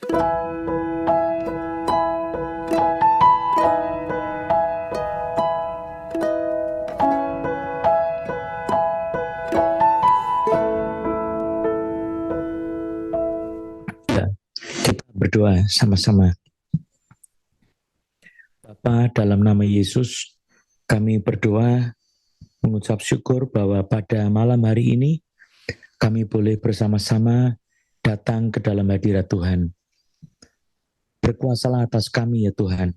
Kita berdoa sama-sama. Bapa, dalam nama Yesus, kami berdoa mengucap syukur bahwa pada malam hari ini kami boleh bersama-sama datang ke dalam hadirat Tuhan. Berkuasalah atas kami ya Tuhan,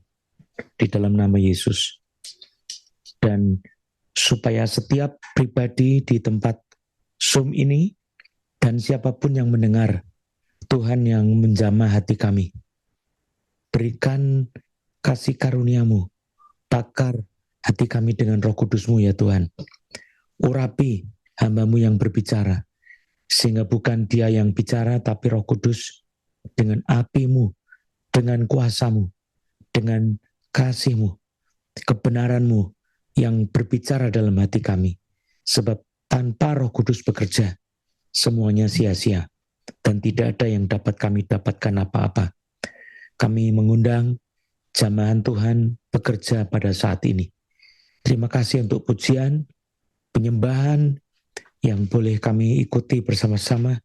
di dalam nama Yesus. Dan supaya setiap pribadi di tempat Zoom ini dan siapapun yang mendengar, Tuhan yang menjamah hati kami. Berikan kasih karunia-Mu, bakar hati kami dengan Roh Kudus-Mu ya Tuhan. Urapi hamba-Mu yang berbicara, sehingga bukan dia yang bicara, tapi Roh Kudus dengan api-Mu, dengan kuasa-Mu, dengan kasih-Mu, kebenaran-Mu yang berbicara dalam hati kami. Sebab tanpa Roh Kudus bekerja, semuanya sia-sia, dan tidak ada yang dapat kami dapatkan apa-apa. Kami mengundang jamahan Tuhan bekerja pada saat ini. Terima kasih untuk pujian, penyembahan yang boleh kami ikuti bersama-sama,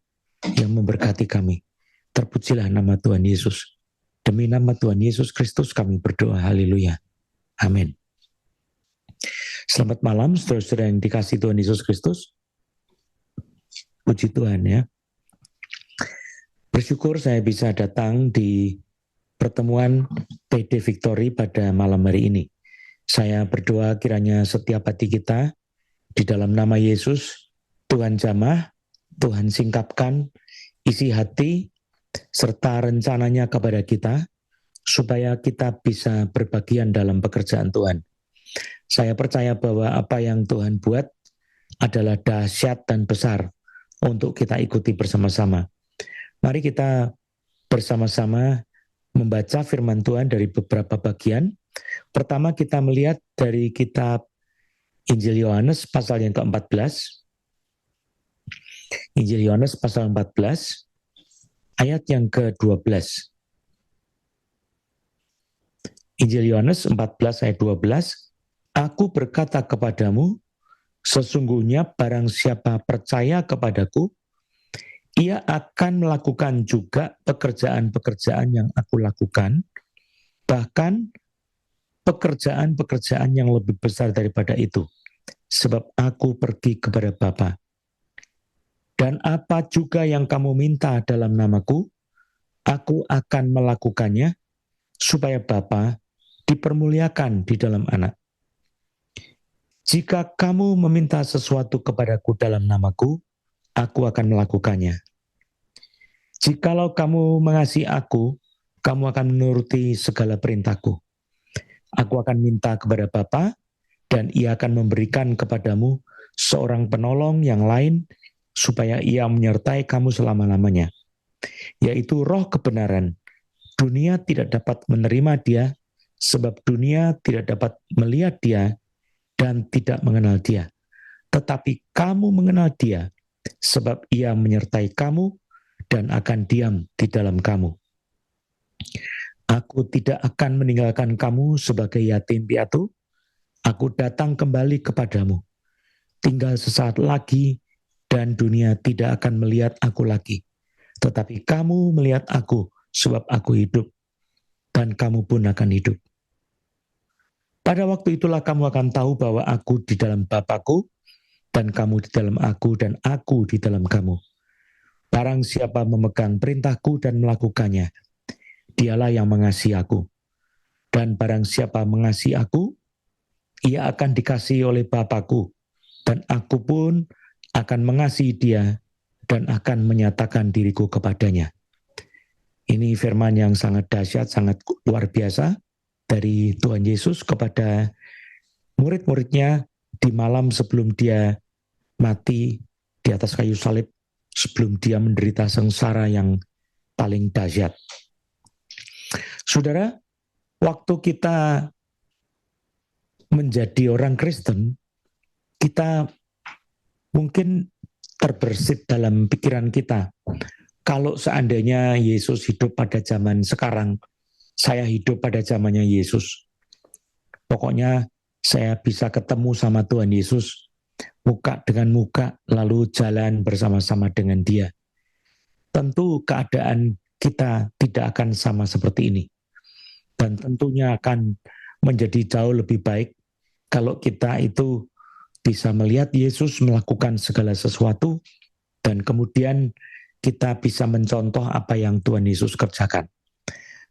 yang memberkati kami. Terpujilah nama Tuhan Yesus. Demi nama Tuhan Yesus Kristus kami berdoa, haleluya. Amin. Selamat malam saudara-saudara yang dikasihi Tuhan Yesus Kristus. Puji Tuhan ya. Bersyukur saya bisa datang di pertemuan PD Victory pada malam hari ini. Saya berdoa kiranya setiap hati kita di dalam nama Yesus, Tuhan jamah, Tuhan singkapkan isi hati serta rencananya kepada kita, supaya kita bisa berbagian dalam pekerjaan Tuhan. Saya percaya bahwa apa yang Tuhan buat adalah dahsyat dan besar untuk kita ikuti bersama-sama. Mari kita bersama-sama membaca firman Tuhan dari beberapa bagian. Pertama kita melihat dari kitab Injil Yohanes pasal yang ke-14. Injil Yohanes pasal 14 ayat yang ke-12. Injil Yohanes 14 ayat 12. Aku berkata kepadamu, sesungguhnya barang siapa percaya kepadaku, ia akan melakukan juga pekerjaan-pekerjaan yang aku lakukan, bahkan pekerjaan-pekerjaan yang lebih besar daripada itu, sebab aku pergi kepada Bapa. Dan apa juga yang kamu minta dalam namaku, aku akan melakukannya, supaya Bapa dipermuliakan di dalam Anak. Jika kamu meminta sesuatu kepadaku dalam namaku, aku akan melakukannya. Jikalau kamu mengasihi aku, kamu akan menuruti segala perintahku. Aku akan minta kepada Bapa, dan ia akan memberikan kepadamu seorang penolong yang lain, supaya ia menyertai kamu selama-lamanya, yaitu Roh kebenaran. Dunia tidak dapat menerima dia, sebab dunia tidak dapat melihat dia dan tidak mengenal dia. Tetapi kamu mengenal dia, sebab ia menyertai kamu dan akan diam di dalam kamu. Aku tidak akan meninggalkan kamu sebagai yatim piatu. Aku datang kembali kepadamu. Tinggal sesaat lagi dan dunia tidak akan melihat aku lagi. Tetapi kamu melihat aku, sebab aku hidup, dan kamu pun akan hidup. Pada waktu itulah kamu akan tahu bahwa aku di dalam Bapa-Ku, dan kamu di dalam aku, dan aku di dalam kamu. Barang siapa memegang perintahku dan melakukannya, dialah yang mengasihi aku. Dan barang siapa mengasihi aku, ia akan dikasihi oleh Bapa-Ku, dan aku pun akan mengasihi dia dan akan menyatakan diriku kepadanya. Ini firman yang sangat dahsyat, sangat luar biasa dari Tuhan Yesus kepada murid-muridnya di malam sebelum dia mati di atas kayu salib, sebelum dia menderita sengsara yang paling dahsyat. Saudara, waktu kita menjadi orang Kristen, kita mungkin terbersit dalam pikiran kita kalau seandainya Yesus hidup pada zaman sekarang, saya hidup pada zamannya Yesus. Pokoknya saya bisa ketemu sama Tuhan Yesus, muka dengan muka, lalu jalan bersama-sama dengan Dia. Tentu keadaan kita tidak akan sama seperti ini. Dan tentunya akan menjadi jauh lebih baik kalau kita itu bisa melihat Yesus melakukan segala sesuatu dan kemudian kita bisa mencontoh apa yang Tuhan Yesus kerjakan.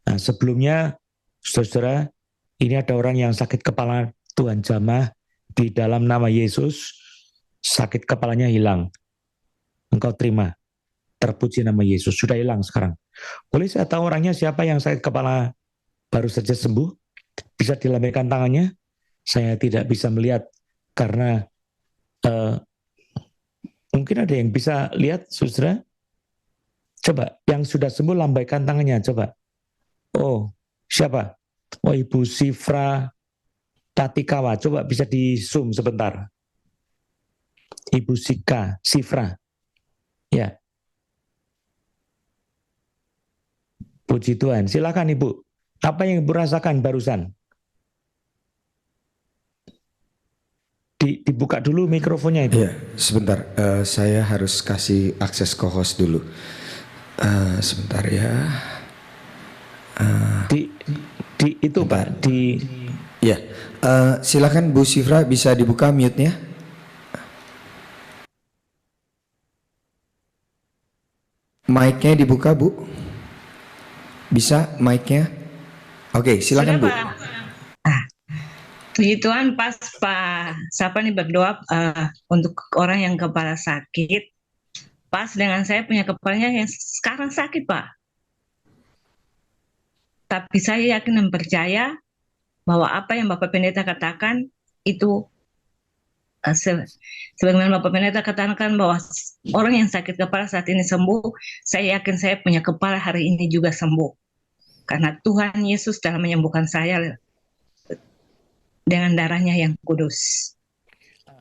Nah, sebelumnya, saudara, ini ada orang yang sakit kepala, Tuhan jamah di dalam nama Yesus, sakit kepalanya hilang. Engkau terima, terpuji nama Yesus, sudah hilang sekarang. Boleh saya tahu orangnya siapa yang sakit kepala baru saja sembuh? Bisa dilambaikan tangannya? Saya tidak bisa melihat karena mungkin ada yang bisa lihat, saudara. Coba, yang sudah sembuh lambaikan tangannya, coba. Oh, siapa? Oh, Ibu Sifra Tatikawa. Coba bisa di zoom sebentar. Ibu Sifra. Ya. Puji Tuhan. Silakan Ibu. Apa yang Ibu rasakan barusan? Dibuka dulu mikrofonnya Ibu. Iya, sebentar. Saya harus kasih akses ke host dulu. Sebentar ya. Itu Pak. Ya, silakan Bu Sifra, bisa dibuka mute-nya. Mic-nya dibuka Bu. Bisa mic-nya? Oke, silakan Bu. Puji Tuhan, pas Pak siapa nih berdoa untuk orang yang kepala sakit, pas dengan saya punya kepalanya yang sekarang sakit Pak. Tapi saya yakin dan percaya bahwa apa yang Bapak Pendeta katakan itu sebagaimana Bapak Pendeta katakan bahwa orang yang sakit kepala saat ini sembuh, saya yakin saya punya kepala hari ini juga sembuh. Karena Tuhan Yesus telah menyembuhkan saya dengan darahnya yang kudus.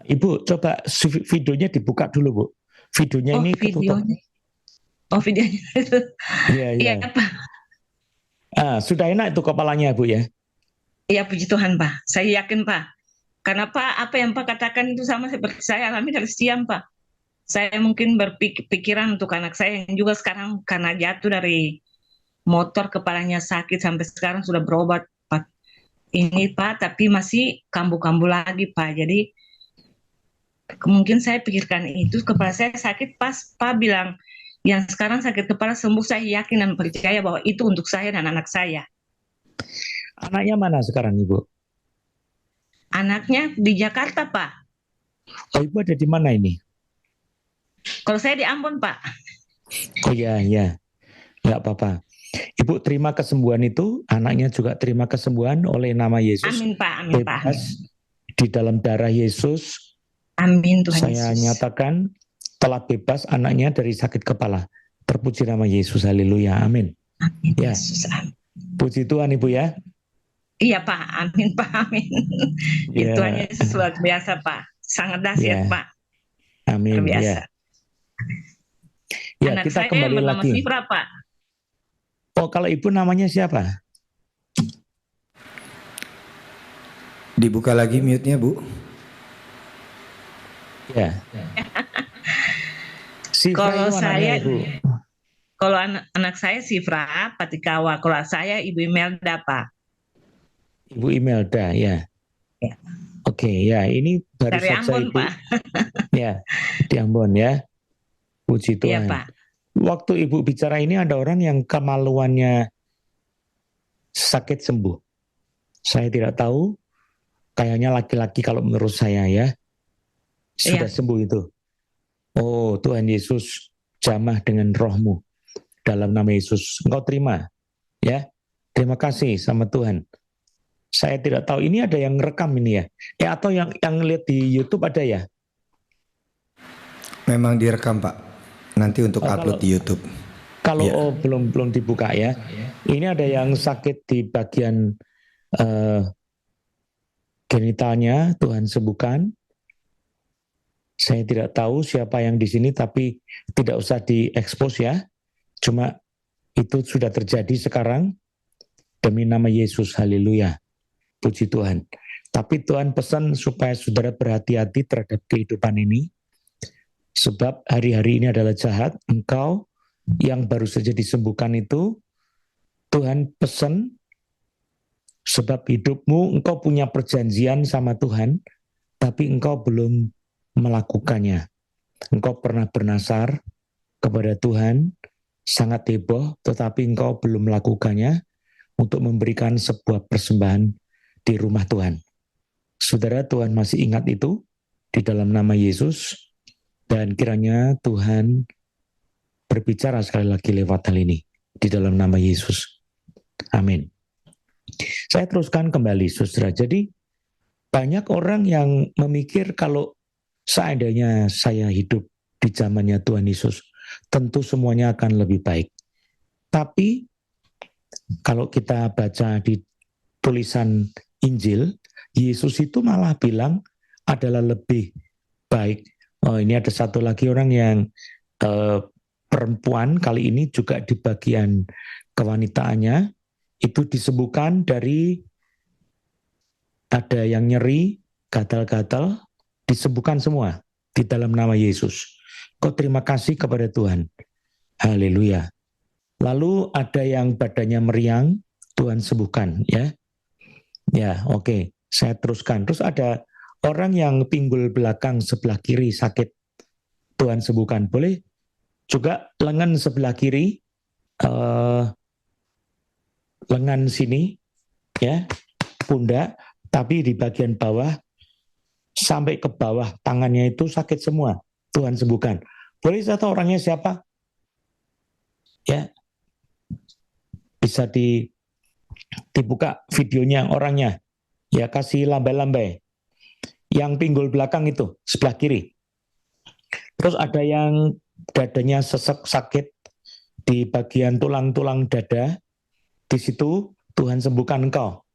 Ibu, coba videonya dibuka dulu, Bu. Videonya ini ketutup. Videonya itu. Iya, Pak. Sudah enak itu kepalanya, Bu, ya? Iya, puji Tuhan, Pak. Saya yakin, Pak. Karena Pak, apa yang Pak katakan itu sama seperti saya alami dari siang, Pak. Saya mungkin berpikiran untuk anak saya yang juga sekarang karena jatuh dari motor, kepalanya sakit, sampai sekarang sudah berobat, Pak. Ini Pak, tapi masih kambuh-kambuh lagi Pak. Jadi mungkin saya pikirkan itu kepala saya sakit, pas Pak bilang yang sekarang sakit kepala sembuh, saya yakin dan percaya bahwa itu untuk saya dan anak saya. Anaknya mana sekarang Ibu? Anaknya di Jakarta Pak. Oh, Ibu ada di mana ini? Kalau saya di Ambon Pak. Oh iya, nggak apa-apa. Ibu terima kesembuhan itu, anaknya juga terima kesembuhan oleh nama Yesus. Amin Pak, amin Pak. Bebas di dalam darah Yesus. Amin Tuhan Yesus. Saya nyatakan telah bebas anaknya dari sakit kepala. Terpuji nama Yesus, haleluya, amin. Amin ya. Yesus, amin. Puji Tuhan Ibu ya. Iya Pak, amin Pak, amin. Ya. Tuhan Yesus luar biasa Pak, sangat dahsyat Pak. Amin. Luar biasa. Ya, anak kita saya kembali bernama lagi. Sifra Pak. Oh, kalau Ibu namanya siapa? Dibuka lagi mute-nya, Bu. Ya. Kalau saya, kalau anak saya Sifra Patikawa, kalau saya Ibu Imelda, Pak. Ibu Imelda, ya. Oke, ya, ini baru dari saja Ambon, Ibu. Pak. Ya, di Ambon ya. Puji Tuhan. Iya, Pak. Waktu Ibu bicara ini ada orang yang kemaluannya sakit sembuh. Saya tidak tahu, kayaknya laki-laki kalau menurut saya ya, sudah sembuh itu. Oh, Tuhan Yesus jamah dengan rohmu dalam nama Yesus. Engkau terima, ya. Terima kasih sama Tuhan. Saya tidak tahu, ini ada yang rekam ini ya. Atau yang lihat di YouTube ada ya? Memang direkam Pak. Nanti untuk upload di YouTube. Kalau belum dibuka ya. Ini ada yang sakit di bagian genitalnya, Tuhan sembuhkan. Saya tidak tahu siapa yang di sini, tapi tidak usah diekspos ya. Cuma itu sudah terjadi sekarang demi nama Yesus, haleluya, puji Tuhan. Tapi Tuhan pesan supaya saudara berhati-hati terhadap kehidupan ini, sebab hari-hari ini adalah jahat. Engkau yang baru saja disembuhkan itu, Tuhan pesan, sebab hidupmu, engkau punya perjanjian sama Tuhan, tapi engkau belum melakukannya. Engkau pernah bernasar kepada Tuhan, sangat heboh, tetapi engkau belum melakukannya untuk memberikan sebuah persembahan di rumah Tuhan. Saudara, Tuhan masih ingat itu di dalam nama Yesus, dan kiranya Tuhan berbicara sekali lagi lewat hal ini di dalam nama Yesus. Amin. Saya teruskan kembali, saudara. Jadi banyak orang yang memikir kalau seandainya saya hidup di zamannya Tuhan Yesus, tentu semuanya akan lebih baik. Tapi kalau kita baca di tulisan Injil, Yesus itu malah bilang adalah lebih baik. Oh, ini ada satu lagi orang yang perempuan, kali ini juga di bagian kewanitaannya, itu disembuhkan dari ada yang nyeri, gatal-gatal, disembuhkan semua di dalam nama Yesus. Kau terima kasih kepada Tuhan. Haleluya. Lalu ada yang badannya meriang, Tuhan sembuhkan, ya. Ya, oke. Saya teruskan. Terus ada orang yang pinggul belakang sebelah kiri sakit, Tuhan sembuhkan. Boleh juga lengan sebelah kiri, lengan sini, ya, pundak, tapi di bagian bawah sampai ke bawah tangannya itu sakit semua, Tuhan sembuhkan. Boleh saya tahu orangnya siapa? Ya, bisa dibuka videonya orangnya. Ya, kasih lambai-lambai. Yang pinggul belakang itu, sebelah kiri. Terus ada yang dadanya sesek sakit di bagian tulang-tulang dada. Di situ Tuhan sembuhkan engkau.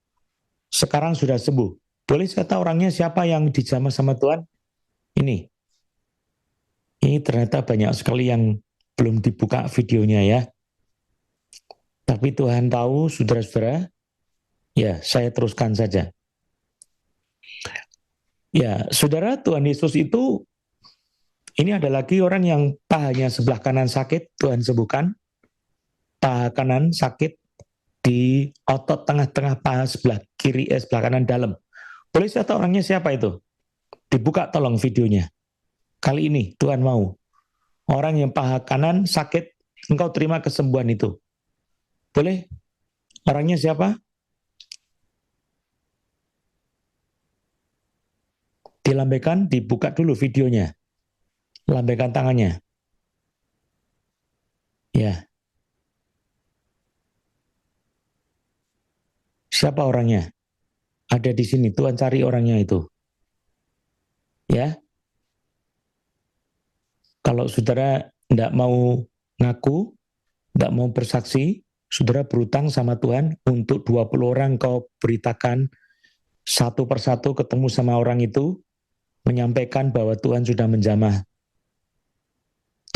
Sekarang sudah sembuh. Boleh saya tahu orangnya siapa yang dijamah sama Tuhan? Ini. Ini ternyata banyak sekali yang belum dibuka videonya, ya. Tapi Tuhan tahu, saudara-saudara. Ya, saya teruskan saja. Ya, saudara, Tuhan Yesus itu, ini ada lagi orang yang pahanya sebelah kanan sakit, Tuhan sembuhkan. Paha kanan sakit di otot tengah-tengah paha sebelah kiri, sebelah kanan dalam. Boleh saya tahu orangnya siapa itu? Dibuka tolong videonya. Kali ini Tuhan mau. Orang yang paha kanan sakit, engkau terima kesembuhan itu. Boleh? Orangnya siapa? Dilambaikan, dibuka dulu videonya. Lambaikan tangannya. Ya. Siapa orangnya? Ada di sini, Tuhan cari orangnya itu. Ya. Kalau saudara tidak mau ngaku, tidak mau bersaksi, saudara berutang sama Tuhan untuk 20 orang kau beritakan satu persatu ketemu sama orang itu, menyampaikan bahwa Tuhan sudah menjamah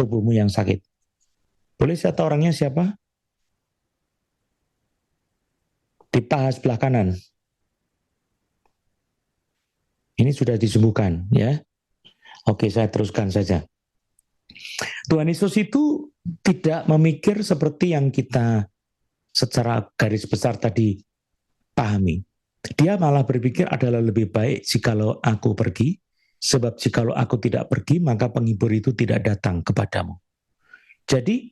tubuhmu yang sakit. Boleh saya tahu orangnya siapa? Di paha sebelah kanan. Ini sudah disembuhkan, ya. Oke, saya teruskan saja. Tuhan Yesus itu tidak memikir seperti yang kita secara garis besar tadi pahami. Dia malah berpikir adalah lebih baik jikalau aku pergi, sebab jikalau aku tidak pergi, maka penghibur itu tidak datang kepadamu. Jadi,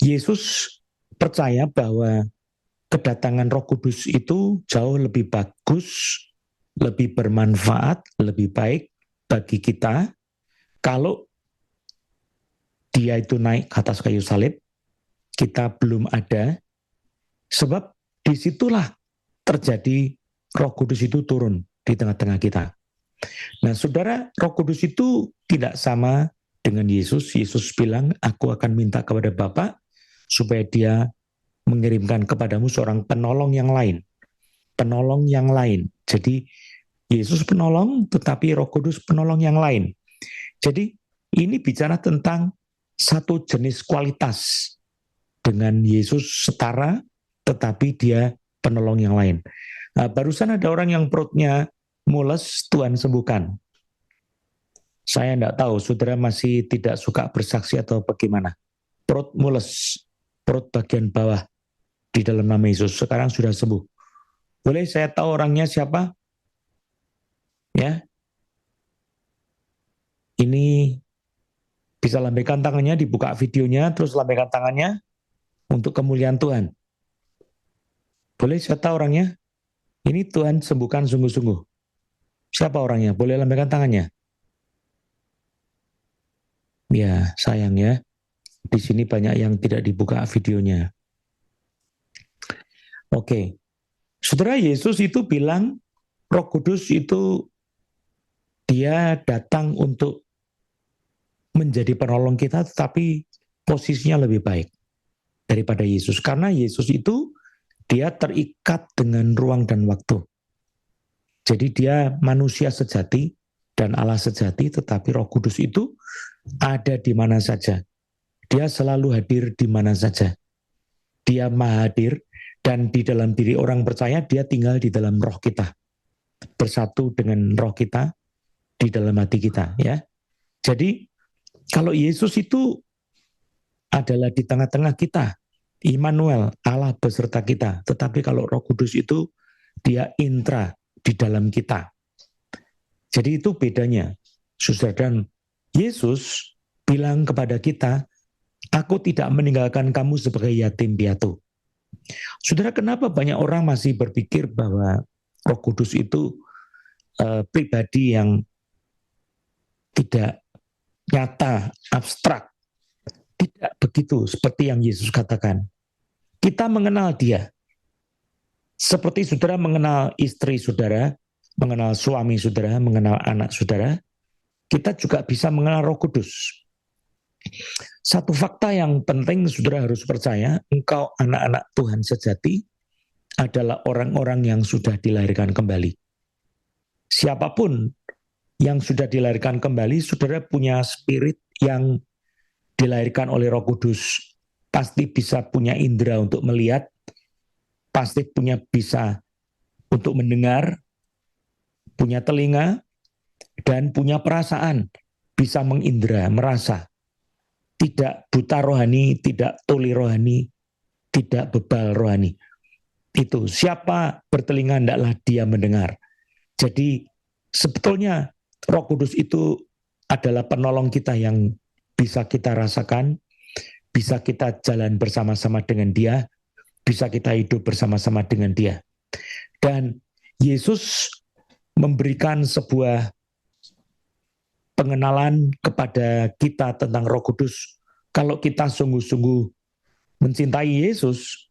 Yesus percaya bahwa kedatangan Roh Kudus itu jauh lebih bagus, lebih bermanfaat, lebih baik bagi kita kalau dia itu naik ke atas kayu salib, kita belum ada, sebab disitulah terjadi Roh Kudus itu turun di tengah-tengah kita. Nah, saudara, Roh Kudus itu tidak sama dengan Yesus. Yesus bilang, aku akan minta kepada Bapa supaya dia mengirimkan kepadamu seorang penolong yang lain. Penolong yang lain. Jadi, Yesus penolong, tetapi Roh Kudus penolong yang lain. Jadi, ini bicara tentang satu jenis kualitas. dengan Yesus setara, tetapi dia penolong yang lain. Nah, barusan ada orang yang perutnya mules, Tuhan sembuhkan. Saya tidak tahu, saudara masih tidak suka bersaksi atau bagaimana. Perut mules, perut bagian bawah di dalam nama Yesus, sekarang sudah sembuh. Boleh saya tahu orangnya siapa? Ya, ini bisa lambaikan tangannya, dibuka videonya, terus lambaikan tangannya untuk kemuliaan Tuhan. Boleh saya tahu orangnya? Ini Tuhan sembuhkan sungguh-sungguh. Siapa orangnya? Boleh lambaikan tangannya? Ya, sayang ya. Di sini banyak yang tidak dibuka videonya. Oke. Saudara, Yesus itu bilang Roh Kudus itu dia datang untuk menjadi penolong kita, tetapi posisinya lebih baik daripada Yesus. Karena Yesus itu dia terikat dengan ruang dan waktu. Jadi dia manusia sejati dan Allah sejati, tetapi Roh Kudus itu ada di mana saja. Dia selalu hadir di mana saja. Dia maha hadir, dan di dalam diri orang percaya dia tinggal di dalam roh kita. Bersatu dengan roh kita di dalam hati kita, ya. Jadi kalau Yesus itu adalah di tengah-tengah kita, Immanuel, Allah beserta kita. Tetapi kalau Roh Kudus itu dia intra di dalam kita. Jadi itu bedanya. Saudara, dan Yesus bilang kepada kita, aku tidak meninggalkan kamu sebagai yatim piatu. Saudara, kenapa banyak orang masih berpikir bahwa Roh Kudus itu pribadi yang tidak nyata, abstrak. Tidak begitu seperti yang Yesus katakan. Kita mengenal dia. Seperti saudara mengenal istri saudara, mengenal suami saudara, mengenal anak saudara, kita juga bisa mengenal Roh Kudus. Satu fakta yang penting saudara harus percaya, engkau anak-anak Tuhan sejati adalah orang-orang yang sudah dilahirkan kembali. Siapapun yang sudah dilahirkan kembali, saudara punya spirit yang dilahirkan oleh Roh Kudus. Pasti bisa punya indera untuk melihat, pasti punya bisa untuk mendengar, punya telinga, dan punya perasaan, bisa mengindera, merasa. Tidak buta rohani, tidak tuli rohani, tidak bebal rohani. Itu siapa bertelinga hendaklah dia mendengar. Jadi sebetulnya Roh Kudus itu adalah penolong kita yang bisa kita rasakan, bisa kita jalan bersama-sama dengan dia, bisa kita hidup bersama-sama dengan dia. Dan Yesus memberikan sebuah pengenalan kepada kita tentang Roh Kudus. Kalau kita sungguh-sungguh mencintai Yesus,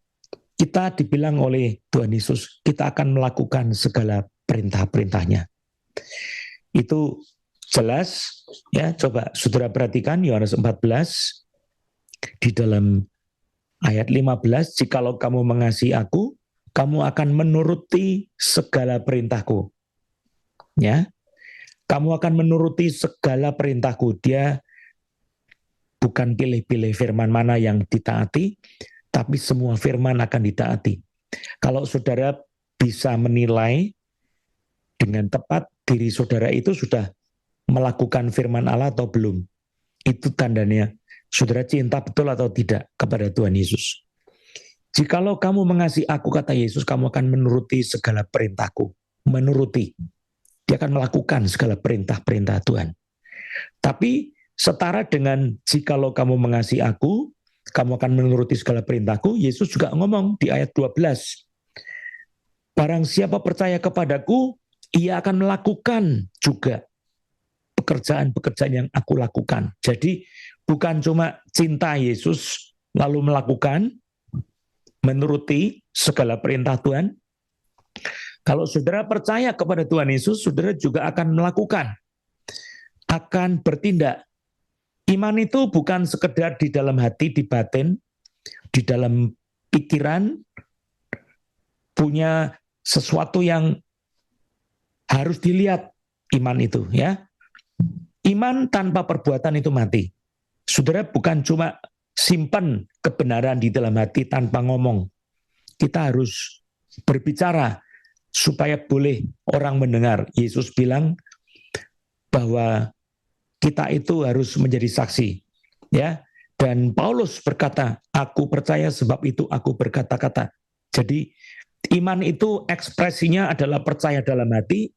kita dibilang oleh Tuhan Yesus, kita akan melakukan segala perintah-perintahnya. Itu jelas, ya. Coba saudara perhatikan Yohanes 14 di dalam ayat 15, jikalau kamu mengasihi aku, kamu akan menuruti segala perintahku. Ya. Kamu akan menuruti segala perintahku. Dia bukan pilih-pilih firman mana yang ditaati, tapi semua firman akan ditaati. Kalau saudara bisa menilai dengan tepat diri saudara itu sudah melakukan firman Allah atau belum, itu tandanya saudara cinta betul atau tidak kepada Tuhan Yesus. Jikalau kamu mengasihi aku, kata Yesus, kamu akan menuruti segala perintahku. Menuruti. Dia akan melakukan segala perintah-perintah Tuhan. Tapi setara dengan jikalau kamu mengasihi aku, kamu akan menuruti segala perintahku, Yesus juga ngomong di ayat 12. Barang siapa percaya kepadaku, ia akan melakukan juga pekerjaan-pekerjaan yang aku lakukan. Jadi bukan cuma cinta Yesus lalu melakukan, menuruti segala perintah Tuhan. Kalau saudara percaya kepada Tuhan Yesus, saudara juga akan melakukan, akan bertindak. Iman itu bukan sekedar di dalam hati, di batin, di dalam pikiran, punya sesuatu yang harus dilihat, iman itu, ya. Iman tanpa perbuatan itu mati. Saudara bukan cuma simpan kebenaran di dalam hati tanpa ngomong. Kita harus berbicara supaya boleh orang mendengar. Yesus bilang bahwa kita itu harus menjadi saksi, ya. Dan Paulus berkata, aku percaya sebab itu aku berkata-kata. Jadi iman itu ekspresinya adalah percaya dalam hati,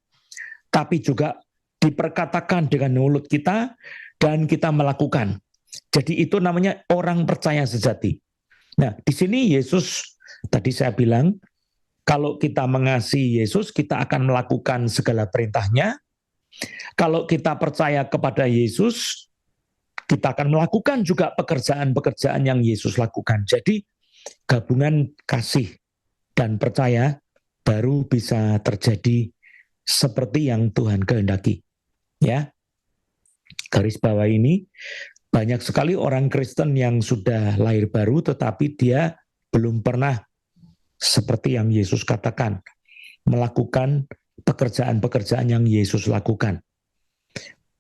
tapi juga diperkatakan dengan mulut kita dan kita melakukan. Jadi itu namanya orang percaya sejati. Nah, di sini Yesus, tadi saya bilang, kalau kita mengasihi Yesus, kita akan melakukan segala perintahnya. Kalau kita percaya kepada Yesus, kita akan melakukan juga pekerjaan-pekerjaan yang Yesus lakukan. Jadi gabungan kasih dan percaya baru bisa terjadi seperti yang Tuhan kehendaki. Ya, garis bawah ini, banyak sekali orang Kristen yang sudah lahir baru, tetapi dia belum pernah seperti yang Yesus katakan, melakukan pekerjaan-pekerjaan yang Yesus lakukan.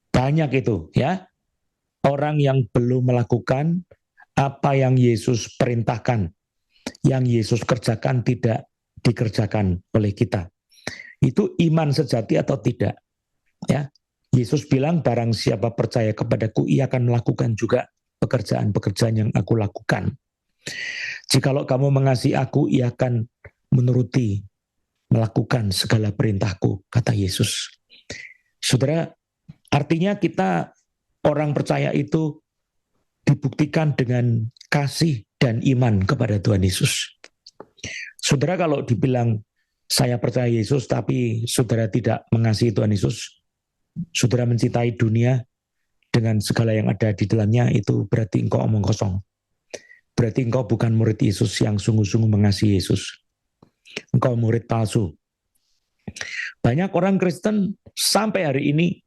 Banyak itu, ya. Orang yang belum melakukan apa yang Yesus perintahkan, yang Yesus kerjakan tidak dikerjakan oleh kita. Itu iman sejati atau tidak? Ya, Yesus bilang barang siapa percaya kepadaku, ia akan melakukan juga pekerjaan-pekerjaan yang aku lakukan. Jikalau kamu mengasihi aku, ia akan menuruti, melakukan segala perintahku, kata Yesus. Saudara, artinya kita orang percaya itu dibuktikan dengan kasih dan iman kepada Tuhan Yesus. Saudara, kalau dibilang saya percaya Yesus tapi saudara tidak mengasihi Tuhan Yesus, saudara mencintai dunia dengan segala yang ada di dalamnya, itu berarti engkau omong kosong. Berarti engkau bukan murid Yesus yang sungguh-sungguh mengasihi Yesus. Engkau murid palsu. Banyak orang Kristen sampai hari ini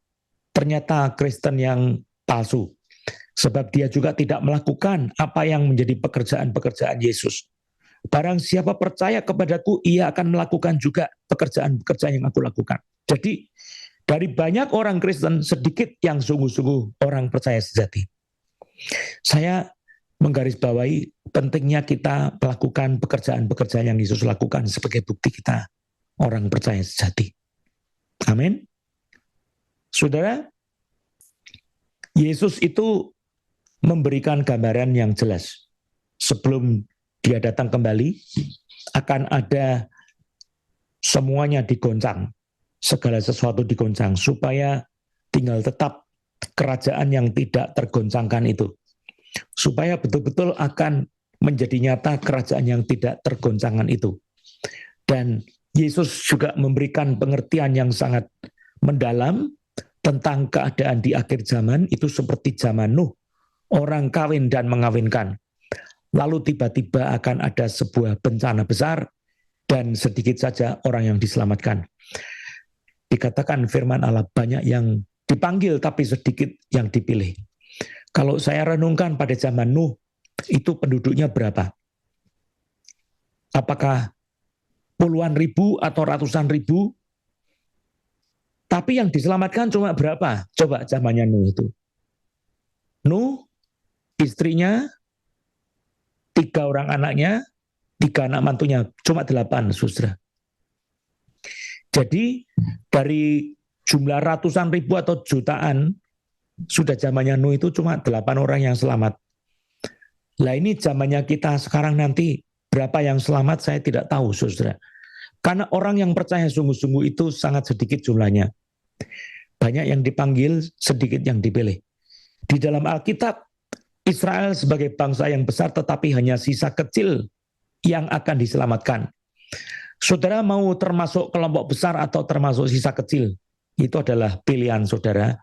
ternyata Kristen yang palsu. Sebab dia juga tidak melakukan apa yang menjadi pekerjaan-pekerjaan Yesus. Barang siapa percaya kepadaku, ia akan melakukan juga pekerjaan-pekerjaan yang aku lakukan. Jadi, dari banyak orang Kristen, sedikit yang sungguh-sungguh orang percaya sejati. Saya menggarisbawahi pentingnya kita melakukan pekerjaan-pekerjaan yang Yesus lakukan sebagai bukti kita orang percaya sejati. Amin. Saudara, Yesus itu memberikan gambaran yang jelas. Sebelum dia datang kembali, akan ada semuanya digoncang. Segala sesuatu digoncang, supaya tinggal tetap kerajaan yang tidak tergoncangkan itu. Supaya betul-betul akan menjadi nyata kerajaan yang tidak tergoncangkan itu. Dan Yesus juga memberikan pengertian yang sangat mendalam tentang keadaan di akhir zaman, itu seperti zaman Nuh. Orang kawin dan mengawinkan. Lalu tiba-tiba akan ada sebuah bencana besar dan sedikit saja orang yang diselamatkan. Dikatakan firman Allah, banyak yang dipanggil tapi sedikit yang dipilih. Kalau saya renungkan pada zaman Nuh, itu penduduknya berapa? Apakah puluhan ribu atau ratusan ribu? Tapi yang diselamatkan cuma berapa? Coba zamannya Nuh itu. Nuh, istrinya, 3 orang anaknya, 3 anak mantunya, cuma 8, saudara. Jadi dari jumlah ratusan ribu atau jutaan, sudah zamannya Nuh itu cuma 8 orang yang selamat. Lah ini zamannya kita sekarang nanti, berapa yang selamat saya tidak tahu, saudara. Karena orang yang percaya sungguh-sungguh itu sangat sedikit jumlahnya. Banyak yang dipanggil, sedikit yang dipilih. Di dalam Alkitab, Israel sebagai bangsa yang besar tetapi hanya sisa kecil yang akan diselamatkan. Saudara mau termasuk kelompok besar atau termasuk sisa kecil? Itu adalah pilihan saudara.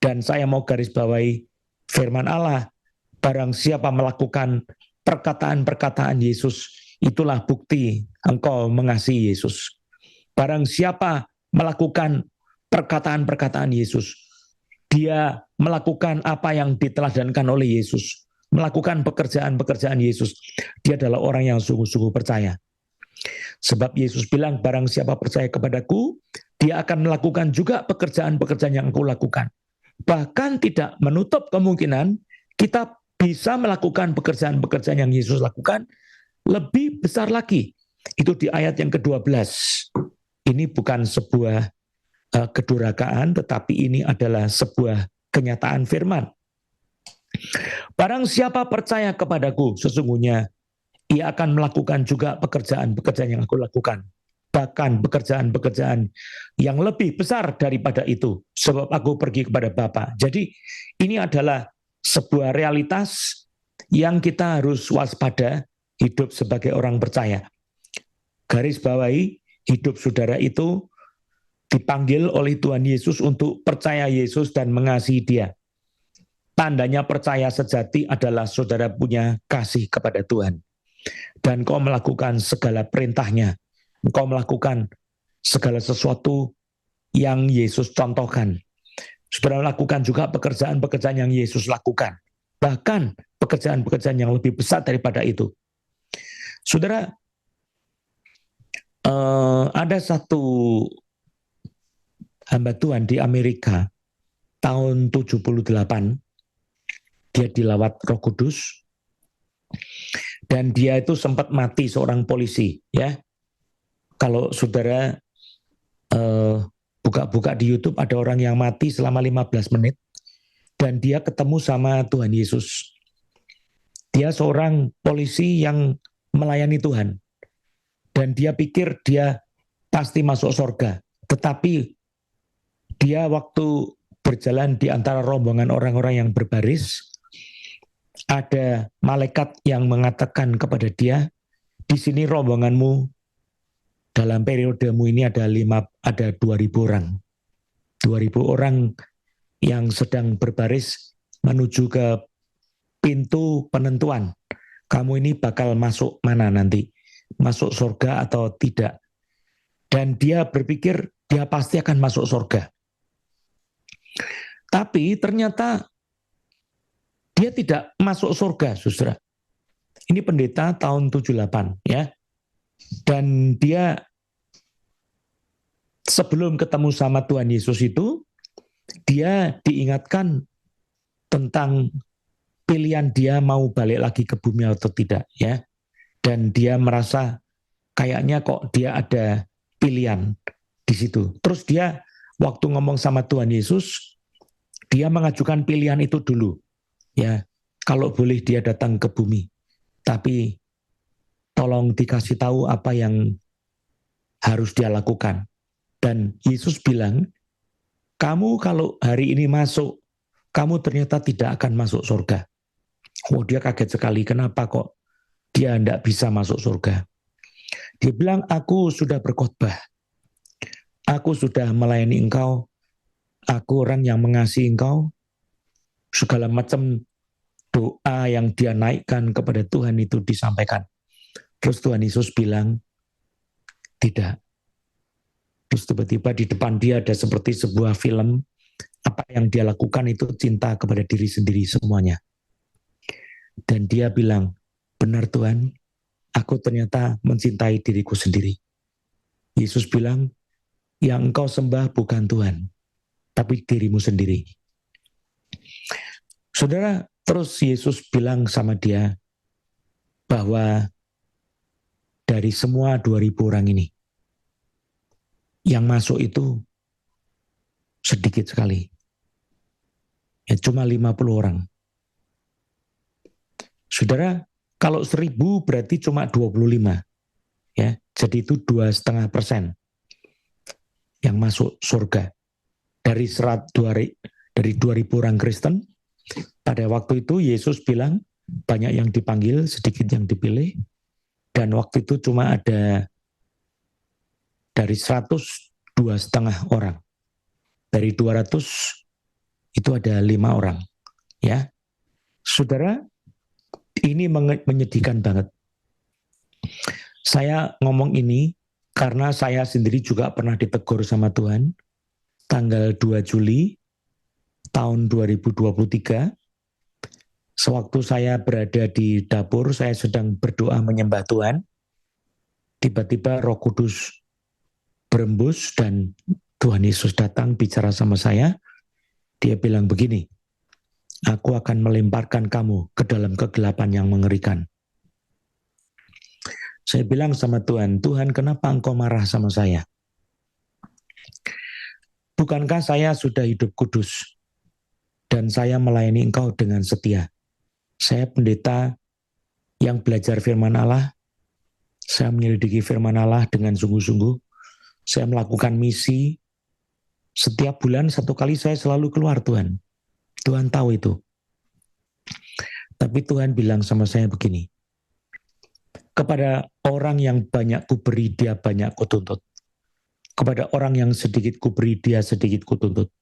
Dan saya mau garis bawahi firman Allah, barang siapa melakukan perkataan-perkataan Yesus, itulah bukti engkau mengasihi Yesus. Barang siapa melakukan perkataan-perkataan Yesus, dia melakukan apa yang diteladankan oleh Yesus, melakukan pekerjaan-pekerjaan Yesus, dia adalah orang yang sungguh-sungguh percaya. Sebab Yesus bilang, barang siapa percaya kepadaku, dia akan melakukan juga pekerjaan-pekerjaan yang aku lakukan. Bahkan tidak menutup kemungkinan kita bisa melakukan pekerjaan-pekerjaan yang Yesus lakukan, lebih besar lagi. Itu di ayat yang ke-12. Ini bukan sebuah kedurhakaan, tetapi ini adalah sebuah kenyataan firman. Barang siapa percaya kepadaku, sesungguhnya ia akan melakukan juga pekerjaan-pekerjaan yang aku lakukan. Bahkan pekerjaan-pekerjaan yang lebih besar daripada itu, sebab aku pergi kepada Bapa. Jadi ini adalah sebuah realitas yang kita harus waspada hidup sebagai orang percaya. Garis bawahi, hidup saudara itu dipanggil oleh Tuhan Yesus untuk percaya Yesus dan mengasihi Dia. Tandanya percaya sejati adalah saudara punya kasih kepada Tuhan. Dan kau melakukan segala perintahnya. Kau melakukan segala sesuatu yang Yesus contohkan. Saudara lakukan juga pekerjaan-pekerjaan yang Yesus lakukan. Bahkan pekerjaan-pekerjaan yang lebih besar daripada itu. Saudara, ada satu hamba Tuhan di Amerika tahun 78, dia dilawat Roh Kudus, dan dia itu sempat mati, seorang polisi. Ya, kalau saudara buka-buka di YouTube, ada orang yang mati selama 15 menit, dan dia ketemu sama Tuhan Yesus. Dia seorang polisi yang melayani Tuhan, dan dia pikir dia pasti masuk surga. Tetapi dia waktu berjalan di antara rombongan orang-orang yang berbaris, ada malaikat yang mengatakan kepada dia, di sini rombonganmu dalam periodemu ini ada 2.000 orang. 2.000 orang yang sedang berbaris menuju ke pintu penentuan. Kamu ini bakal masuk mana nanti? Masuk surga atau tidak? Dan dia berpikir dia pasti akan masuk surga. Tapi ternyata dia tidak masuk surga, saudara. Ini pendeta tahun 78, ya. Dan dia sebelum ketemu sama Tuhan Yesus itu, dia diingatkan tentang pilihan dia mau balik lagi ke bumi atau tidak, ya. Dan dia merasa kayaknya kok dia ada pilihan di situ. Terus dia waktu ngomong sama Tuhan Yesus, dia mengajukan pilihan itu dulu. Ya, kalau boleh dia datang ke bumi. Tapi tolong dikasih tahu apa yang harus dia lakukan. Dan Yesus bilang, kamu kalau hari ini masuk, kamu ternyata tidak akan masuk surga. Oh, dia kaget sekali, kenapa kok dia tidak bisa masuk surga? Dia bilang, aku sudah berkhotbah. Aku sudah melayani engkau. Aku orang yang mengasihi engkau. Segala macam doa yang dia naikkan kepada Tuhan itu disampaikan. Terus Tuhan Yesus bilang, tidak. Terus tiba-tiba di depan dia ada seperti sebuah film, apa yang dia lakukan itu cinta kepada diri sendiri semuanya. Dan dia bilang, benar Tuhan, aku ternyata mencintai diriku sendiri. Yesus bilang, yang engkau sembah bukan Tuhan, tapi dirimu sendiri. Saudara, terus Yesus bilang sama dia bahwa dari semua 2.000 orang ini, yang masuk itu sedikit sekali. Ya, cuma 50 orang. Saudara, kalau 1.000 berarti cuma 25. Ya, jadi itu 2,5% yang masuk surga. Dari 2.000 orang Kristen, pada waktu itu Yesus bilang, banyak yang dipanggil, sedikit yang dipilih. Dan waktu itu cuma ada dari 100, 2,5 orang. Dari 200, itu ada 5 orang. Ya, saudara, ini menyedihkan banget. Saya ngomong ini karena saya sendiri juga pernah ditegur sama Tuhan. Tanggal 2 Juli tahun 2023, sewaktu saya berada di dapur, saya sedang berdoa menyembah Tuhan. Tiba-tiba Roh Kudus berembus dan Tuhan Yesus datang bicara sama saya. Dia bilang begini, aku akan melemparkan kamu ke dalam kegelapan yang mengerikan. Saya bilang sama Tuhan, Tuhan kenapa engkau marah sama saya? Bukankah saya sudah hidup kudus dan saya melayani engkau dengan setia? Saya pendeta yang belajar firman Allah, saya menyelidiki firman Allah dengan sungguh-sungguh, saya melakukan misi, setiap bulan 1 kali saya selalu keluar Tuhan. Tuhan tahu itu. Tapi Tuhan bilang sama saya begini, kepada orang yang banyak kuberi, dia banyak kutuntut. Kepada orang yang sedikit kuberi, dia sedikit kutuntut.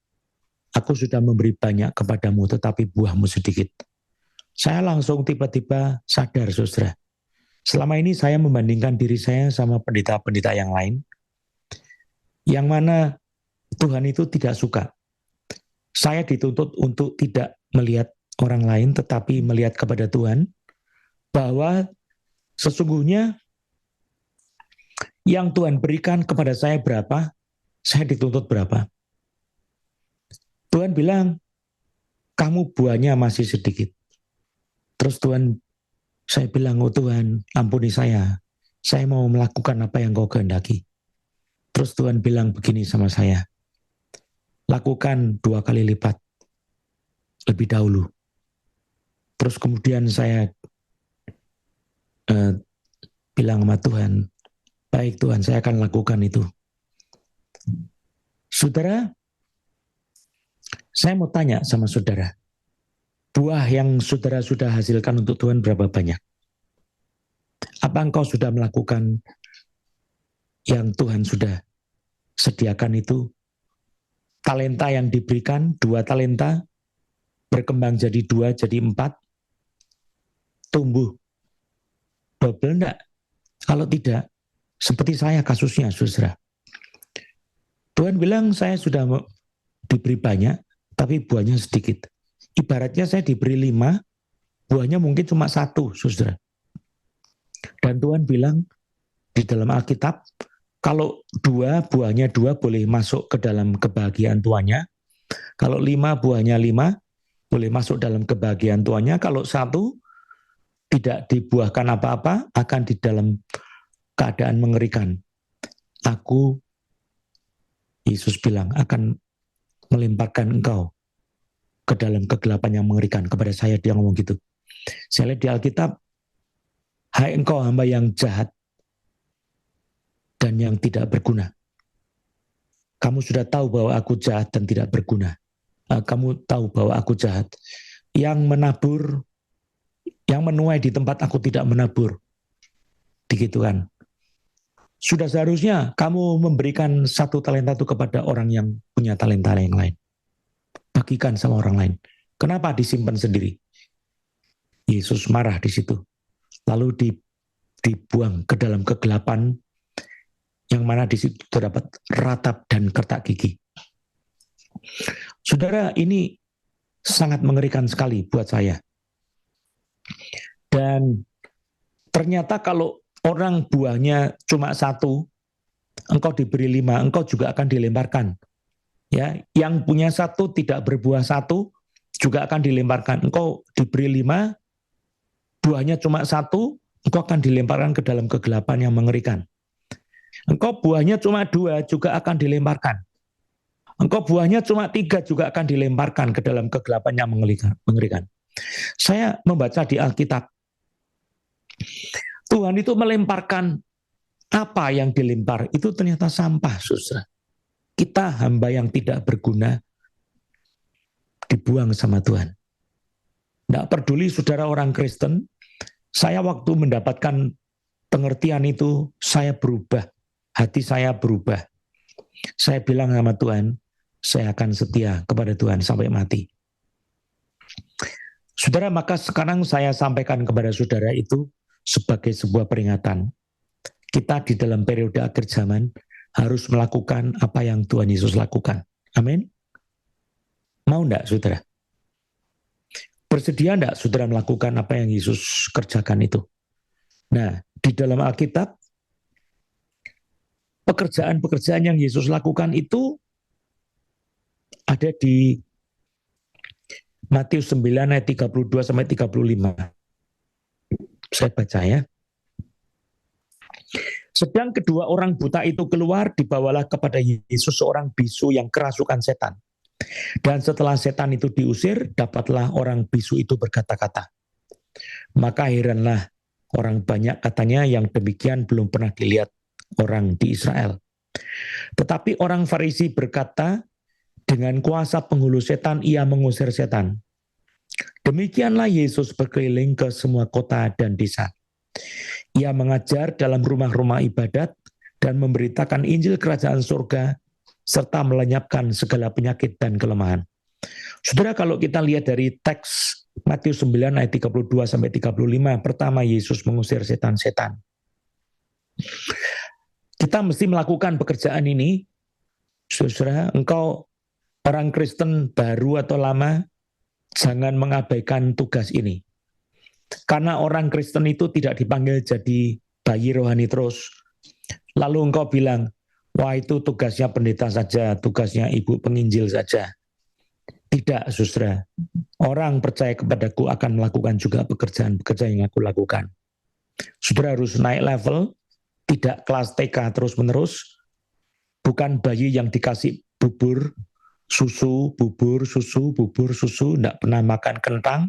Aku sudah memberi banyak kepadamu, tetapi buahmu sedikit. Saya langsung tiba-tiba sadar, saudara. Selama ini saya membandingkan diri saya sama pendeta-pendeta yang lain, yang mana Tuhan itu tidak suka. Saya dituntut untuk tidak melihat orang lain, tetapi melihat kepada Tuhan, bahwa sesungguhnya yang Tuhan berikan kepada saya berapa, saya dituntut berapa. Tuhan bilang, kamu buahnya masih sedikit. Terus saya bilang, oh Tuhan, ampuni saya mau melakukan apa yang kau kehendaki. Terus Tuhan bilang begini sama saya, lakukan 2 kali lipat lebih dahulu. Terus kemudian saya bilang sama Tuhan, baik Tuhan, saya akan lakukan itu. Saudara, saya mau tanya sama saudara, buah yang saudara sudah hasilkan untuk Tuhan berapa banyak? Apa engkau sudah melakukan yang Tuhan sudah sediakan itu? Talenta yang diberikan, 2 talenta, berkembang jadi 2, jadi 4, tumbuh double enggak? Kalau tidak, seperti saya kasusnya, saudara. Tuhan bilang saya sudah diberi banyak, tapi buahnya sedikit. Ibaratnya saya diberi 5, buahnya mungkin cuma 1, saudara. Dan Tuhan bilang di dalam Alkitab, kalau 2, buahnya 2 boleh masuk ke dalam kebahagiaan tuannya. Kalau 5, buahnya 5, boleh masuk dalam kebahagiaan tuannya. Kalau 1, tidak dibuahkan apa-apa, akan di dalam keadaan mengerikan. Aku, Yesus bilang, akan melemparkan engkau ke dalam kegelapan yang mengerikan. Kepada saya dia ngomong gitu. Saya lihat di Alkitab, hai engkau hamba yang jahat dan yang tidak berguna. Kamu sudah tahu bahwa aku jahat dan tidak berguna. Kamu tahu bahwa aku jahat. Yang menabur, yang menuai di tempat aku tidak menabur. Begitu kan. Sudah seharusnya kamu memberikan 1 talenta itu kepada orang yang punya talenta yang lain. Bagikan sama orang lain. Kenapa disimpan sendiri? Yesus marah di situ. Lalu dibuang ke dalam kegelapan yang mana di situ terdapat ratap dan kertak gigi. Saudara, ini sangat mengerikan sekali buat saya. Dan ternyata kalau orang buahnya cuma 1, engkau diberi 5, engkau juga akan dilemparkan. Ya, yang punya 1 tidak berbuah 1 juga akan dilemparkan. Engkau diberi 5, buahnya cuma 1, engkau akan dilemparkan ke dalam kegelapan yang mengerikan. Engkau buahnya cuma 2 juga akan dilemparkan. Engkau buahnya cuma 3 juga akan dilemparkan ke dalam kegelapan yang mengerikan. Saya membaca di Alkitab, Tuhan itu melemparkan apa yang dilempar, itu ternyata sampah, saudara. Kita hamba yang tidak berguna, dibuang sama Tuhan. Tidak peduli saudara orang Kristen, saya waktu mendapatkan pengertian itu, saya berubah. Hati saya berubah. Saya bilang sama Tuhan, saya akan setia kepada Tuhan sampai mati. Saudara, maka sekarang saya sampaikan kepada saudara itu sebagai sebuah peringatan. Kita di dalam periode akhir zaman harus melakukan apa yang Tuhan Yesus lakukan. Amin. Mau enggak, saudara? Bersedia enggak, saudara, melakukan apa yang Yesus kerjakan itu? Nah, di dalam Alkitab, pekerjaan-pekerjaan yang Yesus lakukan itu ada di Matius 9 ayat 32 sampai 35. Saya baca ya. Sedang kedua orang buta itu keluar, dibawalah kepada Yesus seorang bisu yang kerasukan setan. Dan setelah setan itu diusir, dapatlah orang bisu itu berkata-kata. Maka heranlah orang banyak, katanya, yang demikian belum pernah dilihat orang di Israel. Tetapi orang Farisi berkata, dengan kuasa penghulu setan ia mengusir setan. Demikianlah Yesus berkeliling ke semua kota dan desa. Ia mengajar dalam rumah-rumah ibadat dan memberitakan Injil Kerajaan Surga serta melenyapkan segala penyakit dan kelemahan. Saudara, kalau kita lihat dari teks Matius 9 ayat 32 sampai 35, pertama Yesus mengusir setan-setan. Kita mesti melakukan pekerjaan ini. Saudara, engkau orang Kristen baru atau lama, jangan mengabaikan tugas ini. Karena orang Kristen itu tidak dipanggil jadi bayi rohani terus. Lalu engkau bilang, wah itu tugasnya pendeta saja, tugasnya ibu penginjil saja. Tidak, saudara. Orang percaya kepadaku akan melakukan juga pekerjaan-pekerjaan yang aku lakukan. Saudara harus naik level, tidak kelas TK terus-menerus, bukan bayi yang dikasih bubur, susu, tidak pernah makan kentang,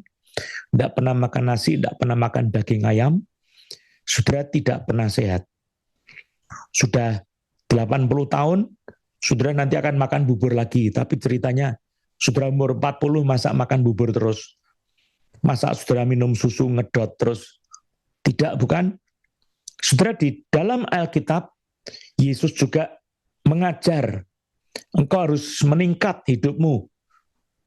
tidak pernah makan nasi, tidak pernah makan daging ayam, saudara tidak pernah sehat. Sudah 80 tahun, saudara nanti akan makan bubur lagi, tapi ceritanya saudara umur 40 masa makan bubur terus, masa saudara minum susu ngedot terus, tidak, bukan? Saudara, di dalam Alkitab, Yesus juga mengajar, engkau harus meningkat hidupmu.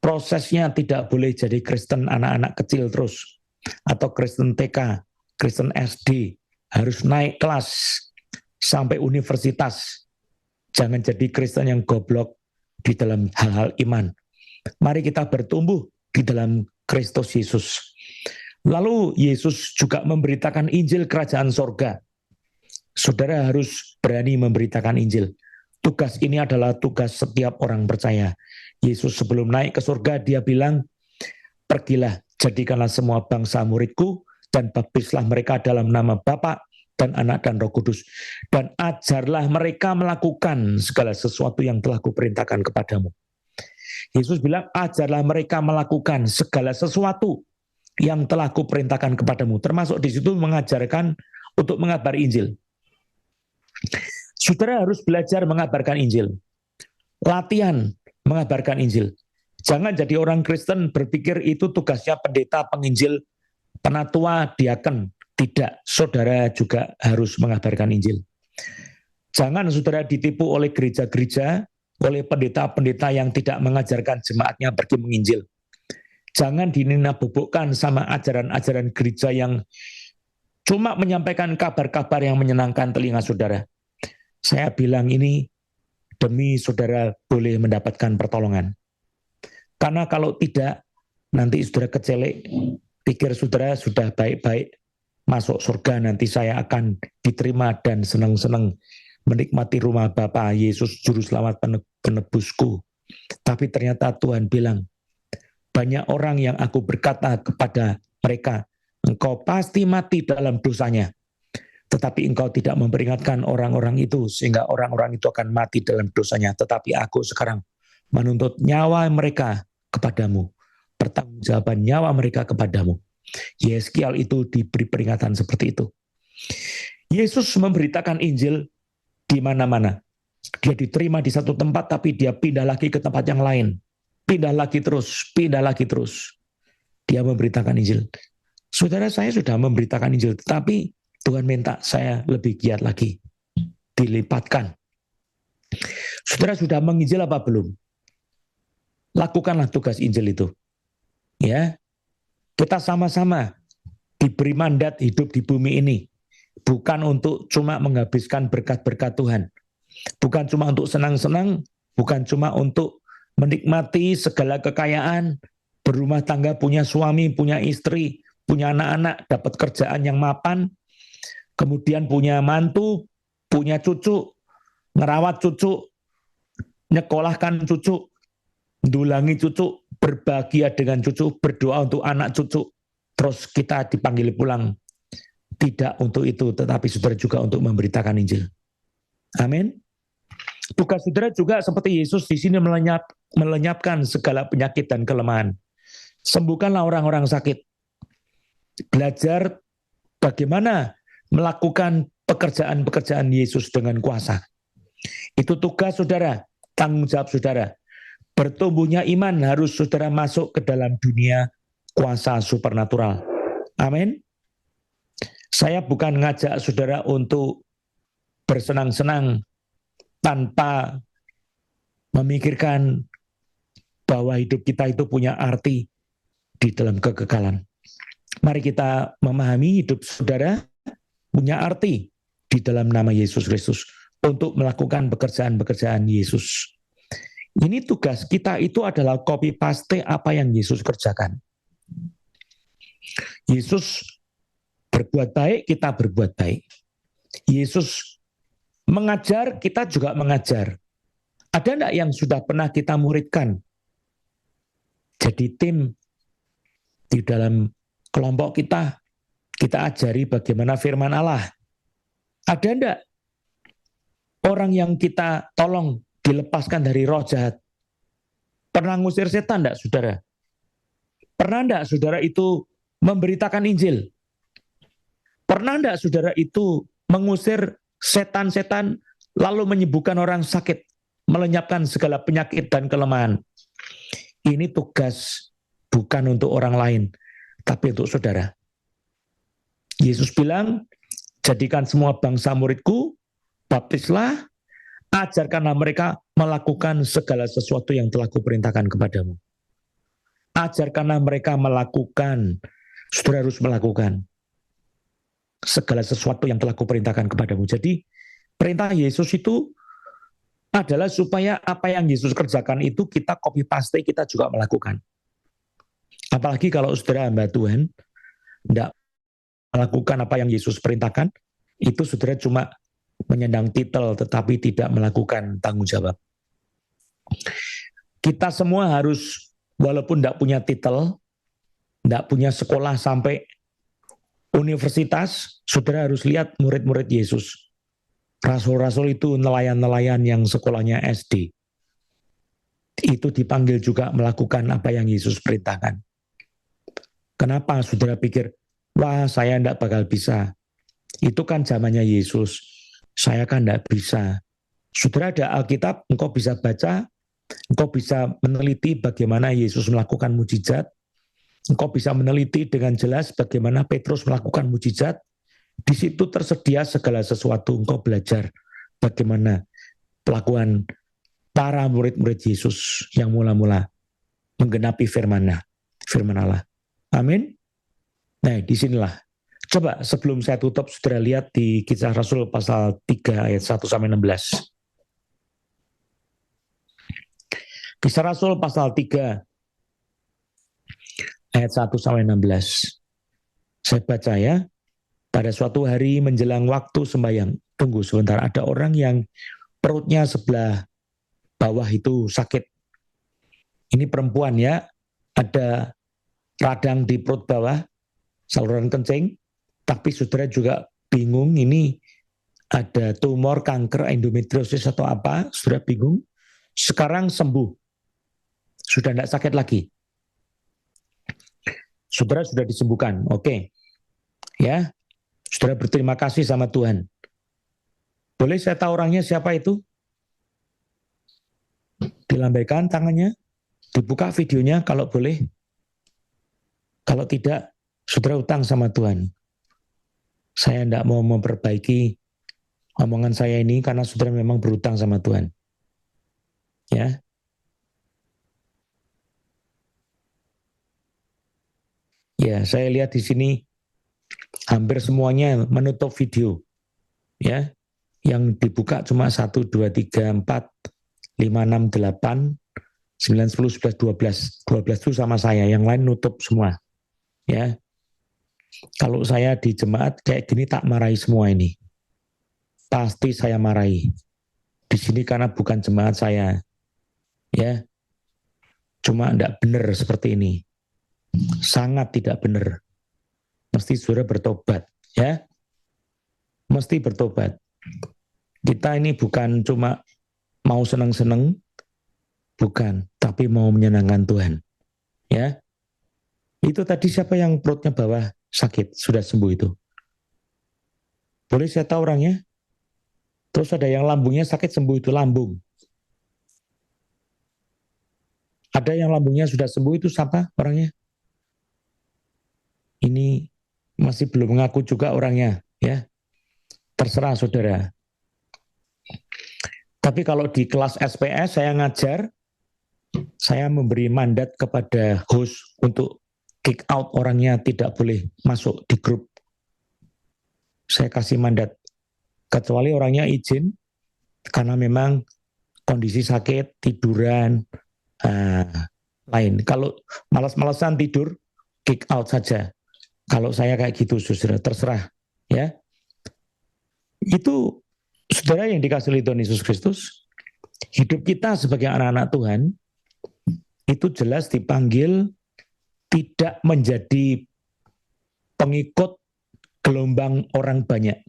Prosesnya tidak boleh jadi Kristen anak-anak kecil terus, atau Kristen TK, Kristen SD, harus naik kelas sampai universitas. Jangan jadi Kristen yang goblok di dalam hal-hal iman. Mari kita bertumbuh di dalam Kristus Yesus. Lalu Yesus juga memberitakan Injil Kerajaan Sorga. Saudara harus berani memberitakan Injil. Tugas ini adalah tugas setiap orang percaya. Yesus sebelum naik ke surga, dia bilang, pergilah, jadikanlah semua bangsa muridku, dan baptislah mereka dalam nama Bapa dan Anak dan Roh Kudus. Dan ajarlah mereka melakukan segala sesuatu yang telah kuperintahkan kepadamu. Yesus bilang, ajarlah mereka melakukan segala sesuatu yang telah kuperintahkan kepadamu. Termasuk di situ mengajarkan untuk mengabari Injil. Saudara harus belajar mengabarkan Injil. Latihan mengabarkan Injil. Jangan jadi orang Kristen berpikir itu tugasnya pendeta, penginjil, penatua, diaken. Tidak, saudara juga harus mengabarkan Injil. Jangan saudara ditipu oleh gereja-gereja, oleh pendeta-pendeta yang tidak mengajarkan jemaatnya pergi menginjil. Jangan dinina-bobokkan sama ajaran-ajaran gereja yang cuma menyampaikan kabar-kabar yang menyenangkan telinga saudara. Saya bilang ini demi saudara boleh mendapatkan pertolongan. Karena kalau tidak, nanti saudara kecelek, pikir saudara sudah baik-baik, masuk surga, nanti saya akan diterima dan senang-senang menikmati rumah Bapa Yesus Juru Selamat penebusku. Tapi ternyata Tuhan bilang, banyak orang yang aku berkata kepada mereka, engkau pasti mati dalam dosanya. Tetapi engkau tidak memperingatkan orang-orang itu, sehingga orang-orang itu akan mati dalam dosanya. Tetapi aku sekarang menuntut nyawa mereka kepadamu, pertanggungjawaban nyawa mereka kepadamu. Yeskiel itu diberi peringatan seperti itu. Yesus memberitakan Injil di mana-mana. Dia diterima di satu tempat, tapi dia pindah lagi ke tempat yang lain. Pindah lagi terus. Dia memberitakan Injil. Saudara, saya sudah memberitakan Injil, tetapi Tuhan minta saya lebih giat lagi, dilipatkan. Saudara sudah menginjil apa belum? Lakukanlah tugas Injil itu. Ya, kita sama-sama diberi mandat hidup di bumi ini, bukan untuk cuma menghabiskan berkat-berkat Tuhan, bukan cuma untuk senang-senang, bukan cuma untuk menikmati segala kekayaan, berumah tangga, punya suami, punya istri, punya anak-anak, dapat kerjaan yang mapan, kemudian punya mantu, punya cucu, ngerawat cucu, nyekolahkan cucu, ndulangi cucu, berbahagia dengan cucu, berdoa untuk anak cucu, terus kita dipanggil pulang. Tidak untuk itu, tetapi saudara juga untuk memberitakan Injil. Amin. Tugas saudara juga seperti Yesus di sini melenyapkan segala penyakit dan kelemahan. Sembuhkanlah orang-orang sakit. Belajar bagaimana melakukan pekerjaan-pekerjaan Yesus dengan kuasa. Itu tugas saudara, tanggung jawab saudara. Bertumbuhnya iman harus saudara masuk ke dalam dunia kuasa supernatural. Amin. Saya bukan ngajak saudara untuk bersenang-senang tanpa memikirkan bahwa hidup kita itu punya arti di dalam kekekalan. Mari kita memahami hidup saudara punya arti di dalam nama Yesus Kristus untuk melakukan pekerjaan-pekerjaan Yesus. Ini tugas kita itu adalah copy paste apa yang Yesus kerjakan. Yesus berbuat baik, kita berbuat baik. Yesus mengajar, kita juga mengajar. Ada enggak yang sudah pernah kita muridkan? Jadi tim di dalam kelompok kita ajari bagaimana firman Allah. Ada enggak orang yang kita tolong dilepaskan dari roh jahat? Pernah ngusir setan enggak, saudara? Pernah enggak saudara itu memberitakan Injil? Pernah enggak saudara itu mengusir setan-setan lalu menyembuhkan orang sakit, melenyapkan segala penyakit dan kelemahan? Ini tugas bukan untuk orang lain, tapi untuk saudara. Yesus bilang, jadikan semua bangsa muridku, baptislah, ajarkanlah mereka melakukan segala sesuatu yang telah kuperintahkan kepadamu. Ajarkanlah mereka melakukan, saudara harus melakukan segala sesuatu yang telah kuperintahkan kepadamu. Jadi perintah Yesus itu adalah supaya apa yang Yesus kerjakan itu kita copy paste, kita juga melakukan. Apalagi kalau saudara hamba Tuhan tidak melakukan apa yang Yesus perintahkan, itu saudara cuma menyandang titel tetapi tidak melakukan tanggung jawab. Kita semua harus, walaupun tidak punya titel, tidak punya sekolah sampai universitas, saudara harus lihat murid-murid Yesus. Rasul-rasul itu nelayan-nelayan yang sekolahnya SD. Itu dipanggil juga melakukan apa yang Yesus perintahkan. Kenapa saudara pikir, wah saya tidak bakal bisa. Itu kan zamannya Yesus. Saya kan tidak bisa. Saudara ada Alkitab, engkau bisa baca, engkau bisa meneliti bagaimana Yesus melakukan mujizat. Engkau bisa meneliti dengan jelas bagaimana Petrus melakukan mujizat. Di situ tersedia segala sesuatu. Engkau belajar bagaimana pelakuan para murid-murid Yesus yang mula-mula menggenapi firman Allah. Amin. Nah, disinilah. Coba sebelum saya tutup, saudara lihat di Kisah Rasul pasal 3 ayat 1-16. Kisah Rasul pasal 3 ayat 1-16. Saya baca ya. Pada suatu hari menjelang waktu sembahyang, tunggu sebentar, ada orang yang perutnya sebelah bawah itu sakit. Ini perempuan ya, ada radang di perut bawah, saluran kencing, tapi saudara juga bingung ini ada tumor, kanker, endometriosis atau apa, saudara bingung. Sekarang sembuh, sudah tidak sakit lagi. Saudara sudah disembuhkan, oke. Ya, saudara berterima kasih sama Tuhan. Boleh saya tahu orangnya siapa itu? Dilambaikan tangannya, dibuka videonya kalau boleh. Kalau tidak, saudara utang sama Tuhan. Saya tidak mau memperbaiki omongan saya ini karena saudara memang berutang sama Tuhan. Ya. Ya, saya lihat di sini hampir semuanya menutup video. Ya. Yang dibuka cuma 1, 2, 3, 4, 5, 6, 8, 9, 10, 11, 12. 12 itu sama saya, yang lain nutup semua. Ya. Kalau saya di jemaat kayak gini tak marahi semua ini. Pasti saya marahi. Di sini karena bukan jemaat saya. Ya. Cuma tidak benar seperti ini. Sangat tidak benar. Mesti saudara bertobat, ya. Mesti bertobat. Kita ini bukan cuma mau senang-senang, bukan, tapi mau menyenangkan Tuhan. Ya. Itu tadi siapa yang perutnya bawah sakit, sudah sembuh itu? Boleh saya tahu orangnya? Terus ada yang lambungnya sakit sembuh, itu lambung. Ada yang lambungnya sudah sembuh, itu siapa orangnya? Ini masih belum mengaku juga orangnya, ya. Terserah saudara. Tapi kalau di kelas SPS saya ngajar, saya memberi mandat kepada host untuk kick out orangnya, tidak boleh masuk di grup. Saya kasih mandat, kecuali orangnya izin, karena memang kondisi sakit, tiduran, lain. Kalau malas-malasan tidur, kick out saja. Kalau saya kayak gitu, saudara, terserah. Ya, itu saudara yang dikasih oleh Tuhan Yesus Kristus, hidup kita sebagai anak-anak Tuhan, itu jelas dipanggil tidak menjadi pengikut gelombang orang banyak.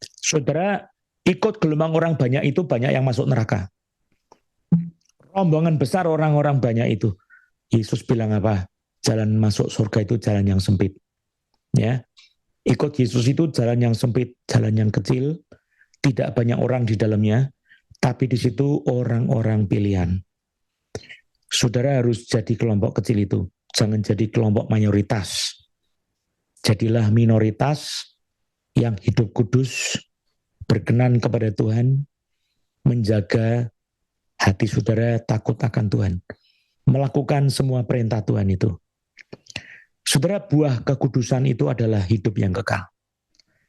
Saudara, ikut gelombang orang banyak itu banyak yang masuk neraka. Rombongan besar orang-orang banyak itu. Yesus bilang apa? Jalan masuk surga itu jalan yang sempit. Ya. Ikut Yesus itu jalan yang sempit, jalan yang kecil, tidak banyak orang di dalamnya, tapi di situ orang-orang pilihan. Saudara harus jadi kelompok kecil itu, jangan jadi kelompok mayoritas. Jadilah minoritas yang hidup kudus, berkenan kepada Tuhan, menjaga hati saudara takut akan Tuhan, melakukan semua perintah Tuhan itu. Saudara, buah kekudusan itu adalah hidup yang kekal.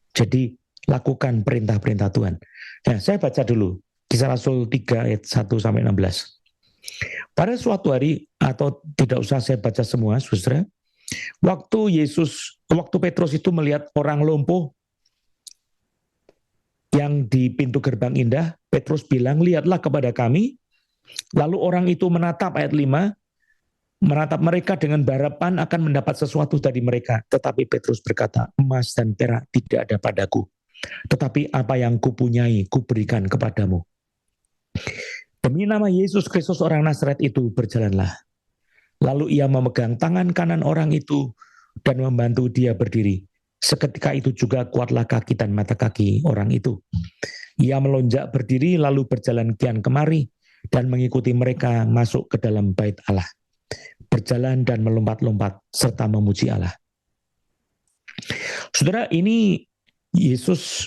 Jadi lakukan perintah-perintah Tuhan. Nah, saya baca dulu Kisah Rasul 3 ayat 1-16. Pada suatu hari, atau tidak usah saya baca semua, saudara, waktu Petrus itu melihat orang lumpuh yang di pintu gerbang indah, Petrus bilang, lihatlah kepada kami. Lalu orang itu menatap, ayat 5, menatap mereka dengan harapan akan mendapat sesuatu dari mereka. Tetapi Petrus berkata, emas dan perak tidak ada padaku, tetapi apa yang kupunyai kuberikan kepadamu. Demi nama Yesus Kristus orang Nazaret itu berjalanlah. Lalu ia memegang tangan kanan orang itu dan membantu dia berdiri. Seketika itu juga kuatlah kaki dan mata kaki orang itu. Ia melonjak berdiri lalu berjalan kian kemari dan mengikuti mereka masuk ke dalam bait Allah. Berjalan dan melompat-lompat serta memuji Allah. Saudara, ini Yesus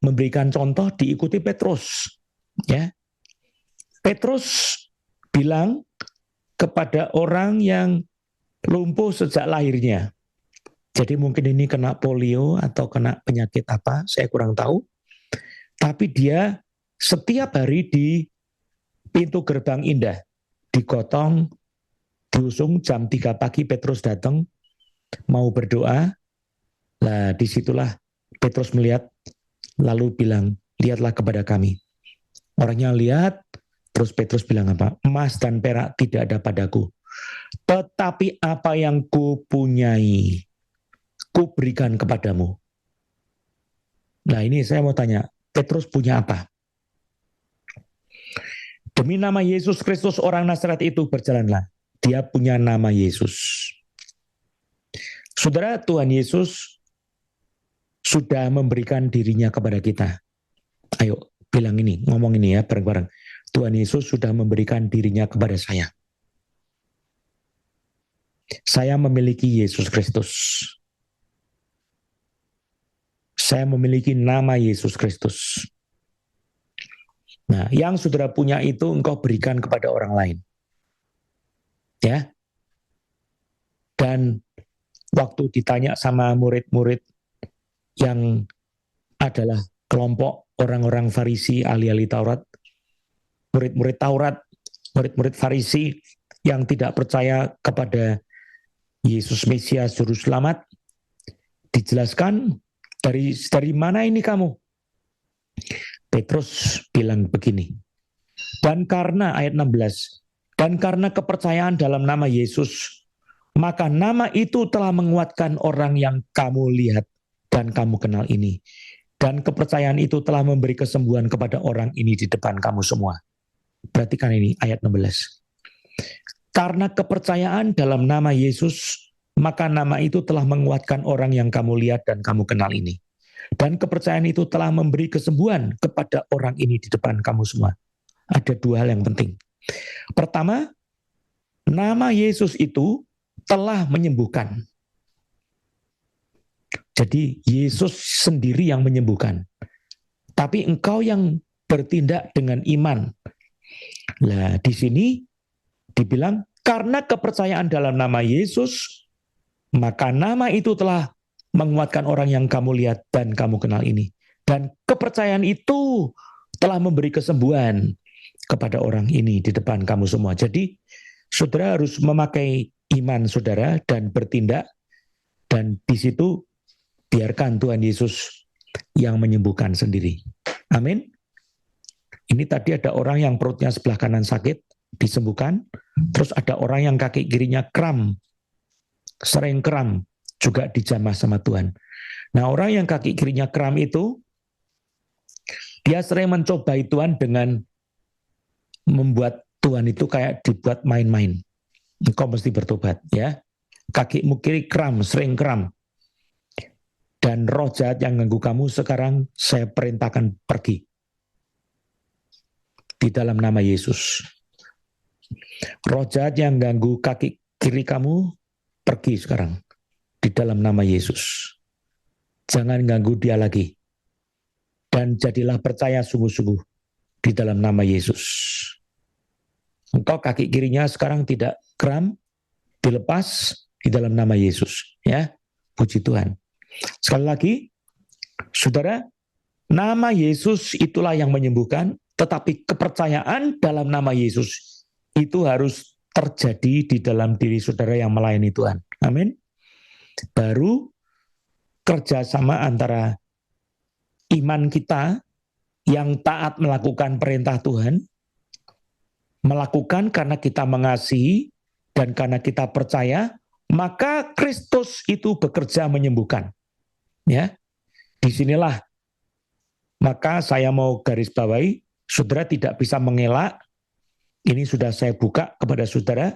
memberikan contoh diikuti Petrus. Ya, Petrus bilang kepada orang yang lumpuh sejak lahirnya. Jadi mungkin ini kena polio atau kena penyakit apa, saya kurang tahu. Tapi dia setiap hari di pintu gerbang indah digotong, diusung jam 3 pagi Petrus datang mau berdoa. Nah, disitulah Petrus melihat lalu bilang, lihatlah kepada kami. Orangnya lihat, terus Petrus bilang apa? Emas dan perak tidak ada padaku, tetapi apa yang kupunyai kuberikan kepadamu. Nah, ini saya mau tanya, Petrus punya apa? Demi nama Yesus Kristus orang Nazaret itu berjalanlah. Dia punya nama Yesus. Saudara, Tuhan Yesus sudah memberikan dirinya kepada kita. Ayo bilang ini, ngomong ini ya bareng-bareng. Tuhan Yesus sudah memberikan dirinya kepada saya. Saya memiliki Yesus Kristus. Saya memiliki nama Yesus Kristus. Nah, yang saudara punya itu engkau berikan kepada orang lain. Ya. Dan waktu ditanya sama murid-murid yang adalah kelompok orang-orang Farisi, ahli-ahli Taurat, murid-murid Taurat, murid-murid Farisi yang tidak percaya kepada Yesus Mesias Juru Selamat, dijelaskan, dari mana ini kamu? Petrus bilang begini, dan karena ayat 16, Dan karena kepercayaan dalam nama Yesus, maka nama itu telah menguatkan orang yang kamu lihat dan kamu kenal ini. Dan kepercayaan itu telah memberi kesembuhan kepada orang ini di depan kamu semua. Perhatikan ini ayat 16. Karena kepercayaan dalam nama Yesus, maka nama itu telah menguatkan orang yang kamu lihat dan kamu kenal ini. Dan kepercayaan itu telah memberi kesembuhan kepada orang ini di depan kamu semua. Ada dua hal yang penting. Pertama, nama Yesus itu telah menyembuhkan. Jadi Yesus sendiri yang menyembuhkan. Tapi engkau yang bertindak dengan iman. Nah, di sini dibilang karena kepercayaan dalam nama Yesus, maka nama itu telah menguatkan orang yang kamu lihat dan kamu kenal ini. Dan kepercayaan itu telah memberi kesembuhan kepada orang ini di depan kamu semua. Jadi saudara harus memakai iman saudara dan bertindak, dan di situ biarkan Tuhan Yesus yang menyembuhkan sendiri. Amin. Ini tadi ada orang yang perutnya sebelah kanan sakit, disembuhkan. Terus ada orang yang kaki kirinya kram, sering kram, juga dijamah sama Tuhan. Nah, orang yang kaki kirinya kram itu, dia sering mencobai Tuhan dengan membuat Tuhan itu kayak dibuat main-main. Engkau mesti bertobat, ya. Kakimu kiri kram, sering kram. Dan roh jahat yang ganggu kamu sekarang saya perintahkan pergi. Di dalam nama Yesus. Roh jahat yang ganggu kaki kiri kamu, pergi sekarang. Di dalam nama Yesus. Jangan ganggu dia lagi. Dan jadilah percaya sungguh-sungguh di dalam nama Yesus. Engkau kaki kirinya sekarang tidak kram, dilepas di dalam nama Yesus. Ya, puji Tuhan. Sekali lagi, saudara, nama Yesus itulah yang menyembuhkan, tetapi kepercayaan dalam nama Yesus itu harus terjadi di dalam diri saudara yang melayani Tuhan. Amin. Baru kerjasama antara iman kita yang taat melakukan perintah Tuhan, melakukan karena kita mengasihi dan karena kita percaya, maka Kristus itu bekerja menyembuhkan. Ya, disinilah maka saya mau garis bawahi, saudara tidak bisa mengelak. Ini sudah saya buka kepada saudara.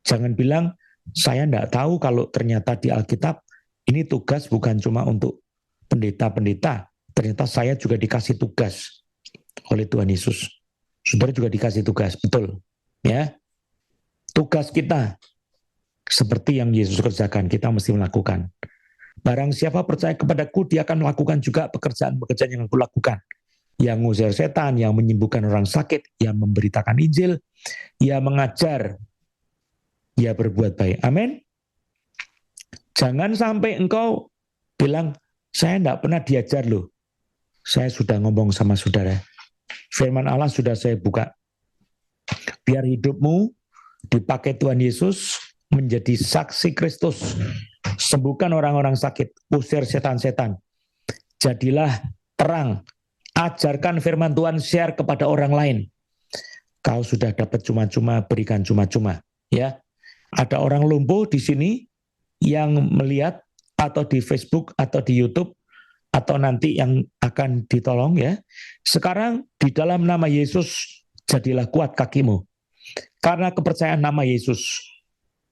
Jangan bilang saya tidak tahu kalau ternyata di Alkitab ini tugas bukan cuma untuk pendeta-pendeta. Ternyata saya juga dikasih tugas oleh Tuhan Yesus. Saudara juga dikasih tugas, betul. Ya, tugas kita seperti yang Yesus kerjakan, kita mesti melakukan. Barang siapa percaya kepadaku, dia akan melakukan juga pekerjaan-pekerjaan yang aku lakukan. Yang ngusir setan, yang menyembuhkan orang sakit, yang memberitakan Injil, yang mengajar, ya berbuat baik. Amin. Jangan sampai engkau bilang, saya tidak pernah diajar loh. Saya sudah ngomong sama saudara. Firman Allah sudah saya buka. Biar hidupmu dipakai Tuhan Yesus menjadi saksi Kristus. Sembuhkan orang-orang sakit, usir setan-setan. Jadilah terang. Ajarkan firman Tuhan, share kepada orang lain. Kau sudah dapat cuma-cuma, berikan cuma-cuma. Ya, ada orang lumpuh di sini yang melihat atau di Facebook atau di YouTube atau nanti yang akan ditolong ya. Sekarang di dalam nama Yesus jadilah kuat kakimu. Karena kepercayaan nama Yesus.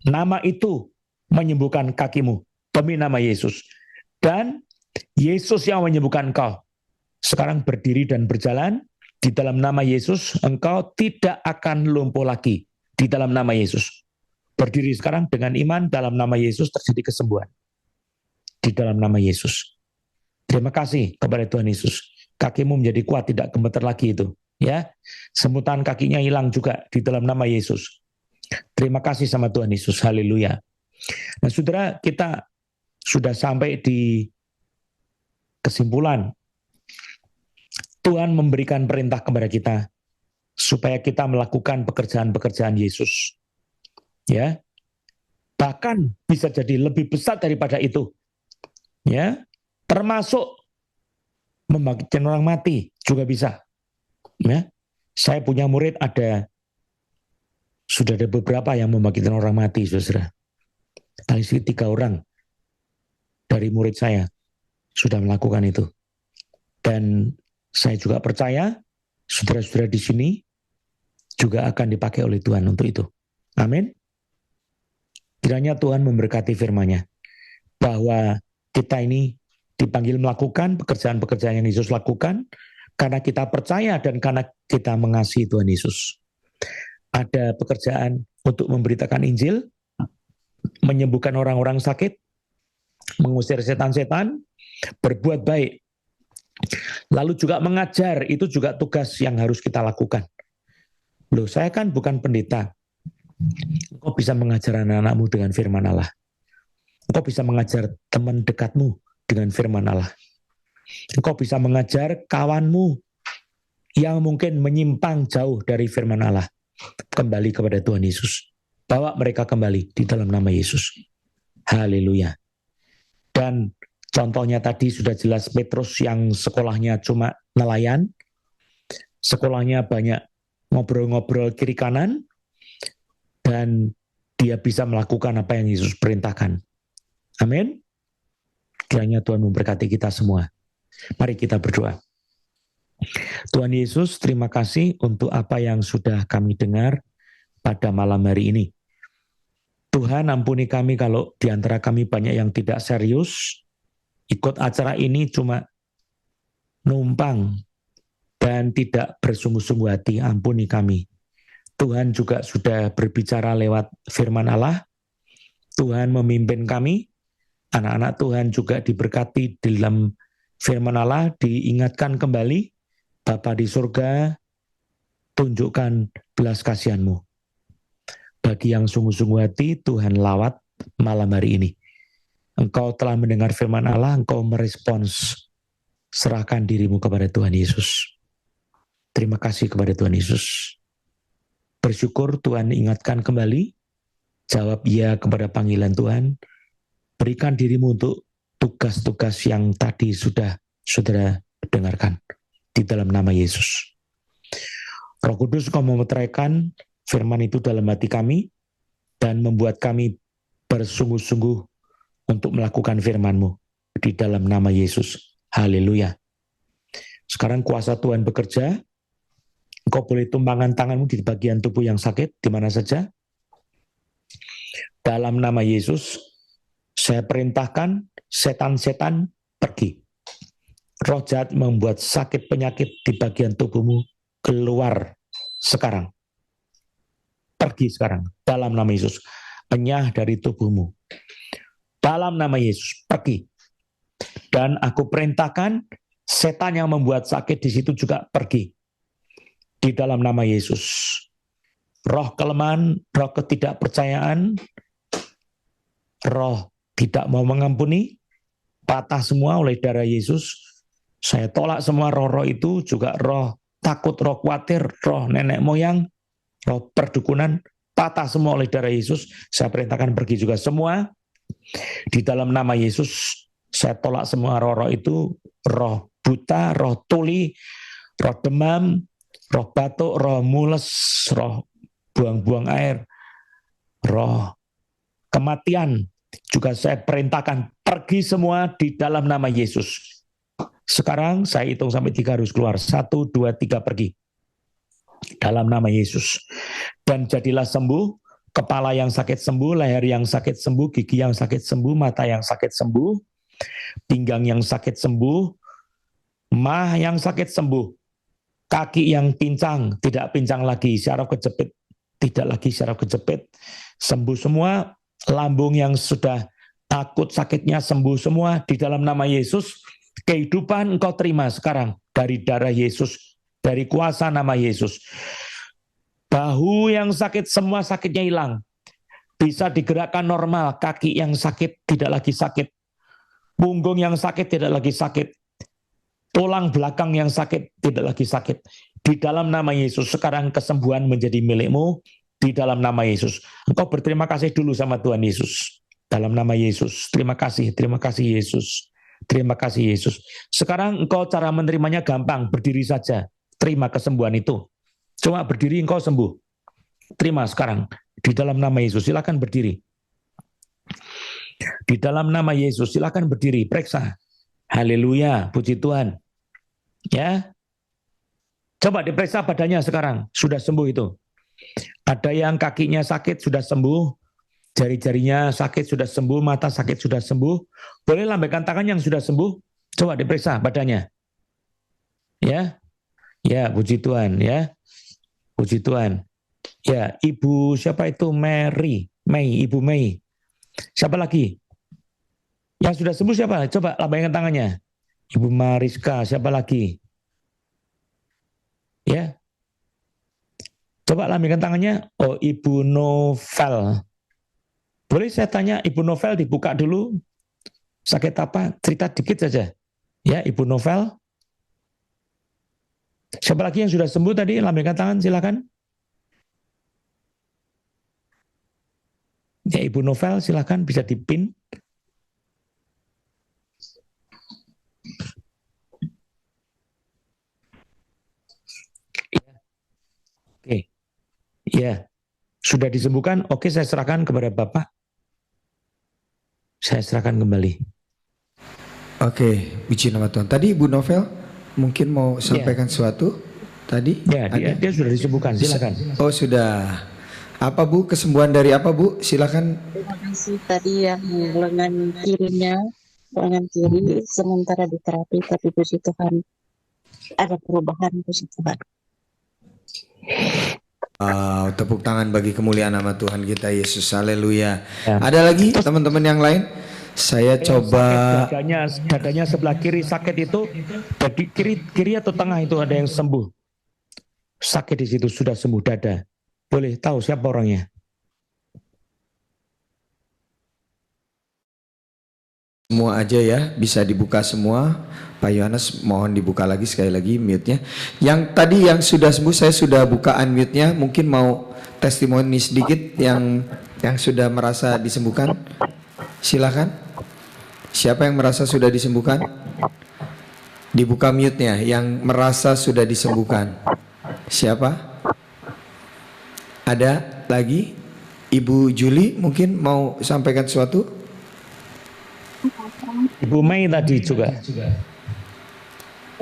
Nama itu menyembuhkan kakimu demi nama Yesus. Dan Yesus yang menyembuhkan engkau. Sekarang berdiri dan berjalan di dalam nama Yesus, engkau tidak akan lumpuh lagi di dalam nama Yesus. Berdiri sekarang dengan iman dalam nama Yesus terjadi kesembuhan. Di dalam nama Yesus. Terima kasih kepada Tuhan Yesus. Kakimu menjadi kuat, tidak gemeter lagi itu. Ya, semutan kakinya hilang juga di dalam nama Yesus. Terima kasih sama Tuhan Yesus. Haleluya. Nah, saudara, kita sudah sampai di kesimpulan. Tuhan memberikan perintah kepada kita supaya kita melakukan pekerjaan-pekerjaan Yesus. Ya, bahkan bisa jadi lebih besar daripada itu. Ya, termasuk membangkitkan orang mati juga bisa. Ya, saya punya murid ada Sudah ada beberapa yang membangkitkan orang mati, saudara. Paling sedikit 3 orang dari murid saya sudah melakukan itu. Dan saya juga percaya saudara-saudara di sini juga akan dipakai oleh Tuhan untuk itu. Amin. Kiranya Tuhan memberkati firman-Nya, bahwa kita ini dipanggil melakukan pekerjaan-pekerjaan yang Yesus lakukan karena kita percaya dan karena kita mengasihi Tuhan Yesus. Ada pekerjaan untuk memberitakan Injil, menyembuhkan orang-orang sakit, mengusir setan-setan, berbuat baik. Lalu juga mengajar, itu juga tugas yang harus kita lakukan. Loh, saya kan bukan pendeta. Engkau bisa mengajar anak-anakmu dengan firman Allah. Engkau bisa mengajar teman dekatmu dengan firman Allah. Engkau bisa mengajar kawanmu yang mungkin menyimpang jauh dari firman Allah kembali kepada Tuhan Yesus. Bawa mereka kembali di dalam nama Yesus. Haleluya. Dan contohnya tadi sudah jelas, Petrus yang sekolahnya cuma nelayan, sekolahnya banyak ngobrol-ngobrol kiri kanan, dan dia bisa melakukan apa yang Yesus perintahkan. Amin. Kiranya Tuhan memberkati kita semua. Mari kita berdoa. Tuhan Yesus, terima kasih untuk apa yang sudah kami dengar pada malam hari ini. Tuhan, ampuni kami kalau di antara kami banyak yang tidak serius, ikut acara ini cuma numpang dan tidak bersungguh-sungguh hati. Ampuni kami. Tuhan juga sudah berbicara lewat firman Allah. Tuhan memimpin kami. Anak-anak Tuhan juga diberkati dalam firman Allah, diingatkan kembali, Bapa di surga, tunjukkan belas kasihan-Mu. Bagi yang sungguh-sungguh hati, Tuhan lawat malam hari ini. Engkau telah mendengar firman Allah, Engkau merespons, serahkan dirimu kepada Tuhan Yesus. Terima kasih kepada Tuhan Yesus. Bersyukur Tuhan ingatkan kembali, jawab ya kepada panggilan Tuhan, berikan dirimu untuk tugas-tugas yang tadi sudah saudara dengarkan. Di dalam nama Yesus. Roh Kudus, Kau memeteraikan firman itu dalam hati kami dan membuat kami bersungguh-sungguh untuk melakukan firman-Mu di dalam nama Yesus. Haleluya. Sekarang kuasa Tuhan bekerja. Engkau boleh tumbangkan tanganmu di bagian tubuh yang sakit, di mana saja. Dalam nama Yesus, saya perintahkan setan-setan pergi. Roh jahat membuat sakit penyakit di bagian tubuhmu keluar sekarang. Pergi sekarang. Dalam nama Yesus. Enyah dari tubuhmu. Dalam nama Yesus. Pergi. Dan aku perintahkan setan yang membuat sakit di situ juga pergi. Di dalam nama Yesus. Roh kelemahan, roh ketidakpercayaan, roh tidak mau mengampuni, patah semua oleh darah Yesus. Saya tolak semua roh-roh itu, juga roh takut, roh khawatir, roh nenek moyang, roh perdukunan, patah semua oleh darah Yesus. Saya perintahkan pergi juga semua. Di dalam nama Yesus, saya tolak semua roh-roh itu, roh buta, roh tuli, roh demam, roh batuk, roh mules, roh buang-buang air, roh kematian. Juga saya perintahkan pergi semua di dalam nama Yesus. Sekarang saya hitung sampai 3 harus keluar. 1, 2, 3 pergi. Dalam nama Yesus. Dan jadilah sembuh. Kepala yang sakit sembuh, leher yang sakit sembuh, gigi yang sakit sembuh, mata yang sakit sembuh, pinggang yang sakit sembuh, mah yang sakit sembuh, kaki yang pincang, tidak pincang lagi, syaraf kejepit, tidak lagi syaraf kejepit, sembuh semua, lambung yang sudah takut sakitnya sembuh semua di dalam nama Yesus. Kehidupan engkau terima sekarang dari darah Yesus, dari kuasa nama Yesus. Bahu yang sakit, semua sakitnya hilang. Bisa digerakkan normal, kaki yang sakit tidak lagi sakit. Punggung yang sakit tidak lagi sakit. Tulang belakang yang sakit tidak lagi sakit. Di dalam nama Yesus, sekarang kesembuhan menjadi milikmu. Di dalam nama Yesus. Engkau berterima kasih dulu sama Tuhan Yesus. Dalam nama Yesus. Terima kasih Yesus. Terima kasih Yesus. Sekarang engkau cara menerimanya gampang, berdiri saja. Terima kesembuhan itu. Cuma berdiri engkau sembuh. Terima sekarang di dalam nama Yesus. Silakan berdiri. Di dalam nama Yesus silakan berdiri. Periksa. Haleluya, puji Tuhan. Ya. Coba diperiksa badannya sekarang. Sudah sembuh itu. Ada yang kakinya sakit sudah sembuh. Jari-jarinya sakit sudah sembuh. Mata sakit sudah sembuh. Boleh lambaikan tangan yang sudah sembuh. Coba diperiksa badannya. Ya. Ya, puji Tuhan ya. Puji Tuhan. Ya, Ibu siapa itu? Mei, Ibu Mei. Siapa lagi? Yang sudah sembuh siapa? Coba lambaikan tangannya. Ibu Mariska, siapa lagi? Ya. Coba lambaikan tangannya. Oh, Ibu Novel. Boleh saya tanya, Ibu Novel dibuka dulu. Sakit apa? Cerita dikit saja. Ya, Ibu Novel. Siapa lagi yang sudah sembuh tadi? Lambaikan tangan, silakan. Ya, Ibu Novel, silakan bisa dipin. Ya. Oke. Ya. Sudah disembuhkan? Oke, saya serahkan kepada Bapak. Saya serahkan kembali. Oke, puji nama Tuhan. Tadi Ibu Novel mungkin mau sampaikan sesuatu tadi? Ya, dia sudah disembuhkan. Silakan. Oh, sudah. Apa Bu? Kesembuhan dari apa Bu? Silakan. Terima kasih. Tadi yang lengan kiri sementara di terapi, tapi puji Tuhan ada perubahan, puji Tuhan. Tepuk tangan bagi kemuliaan nama Tuhan kita Yesus. Haleluya. Ya. Ada lagi teman-teman yang lain? Saya coba. Dadanya sebelah kiri sakit itu, dari kiri atau tengah itu ada yang sembuh. Sakit di situ sudah sembuh dada. Boleh tahu siapa orangnya? Semua aja ya, bisa dibuka semua. Pak Yohanes mohon dibuka lagi sekali lagi mute-nya. Yang tadi yang sudah sembuh saya sudah buka unmute-nya. Mungkin mau testimoni sedikit yang sudah merasa disembuhkan. Silakan. Siapa yang merasa sudah disembuhkan? Dibuka mute-nya yang merasa sudah disembuhkan. Siapa? Ada lagi? Ibu Juli mungkin mau sampaikan sesuatu? Ibu Mei tadi juga.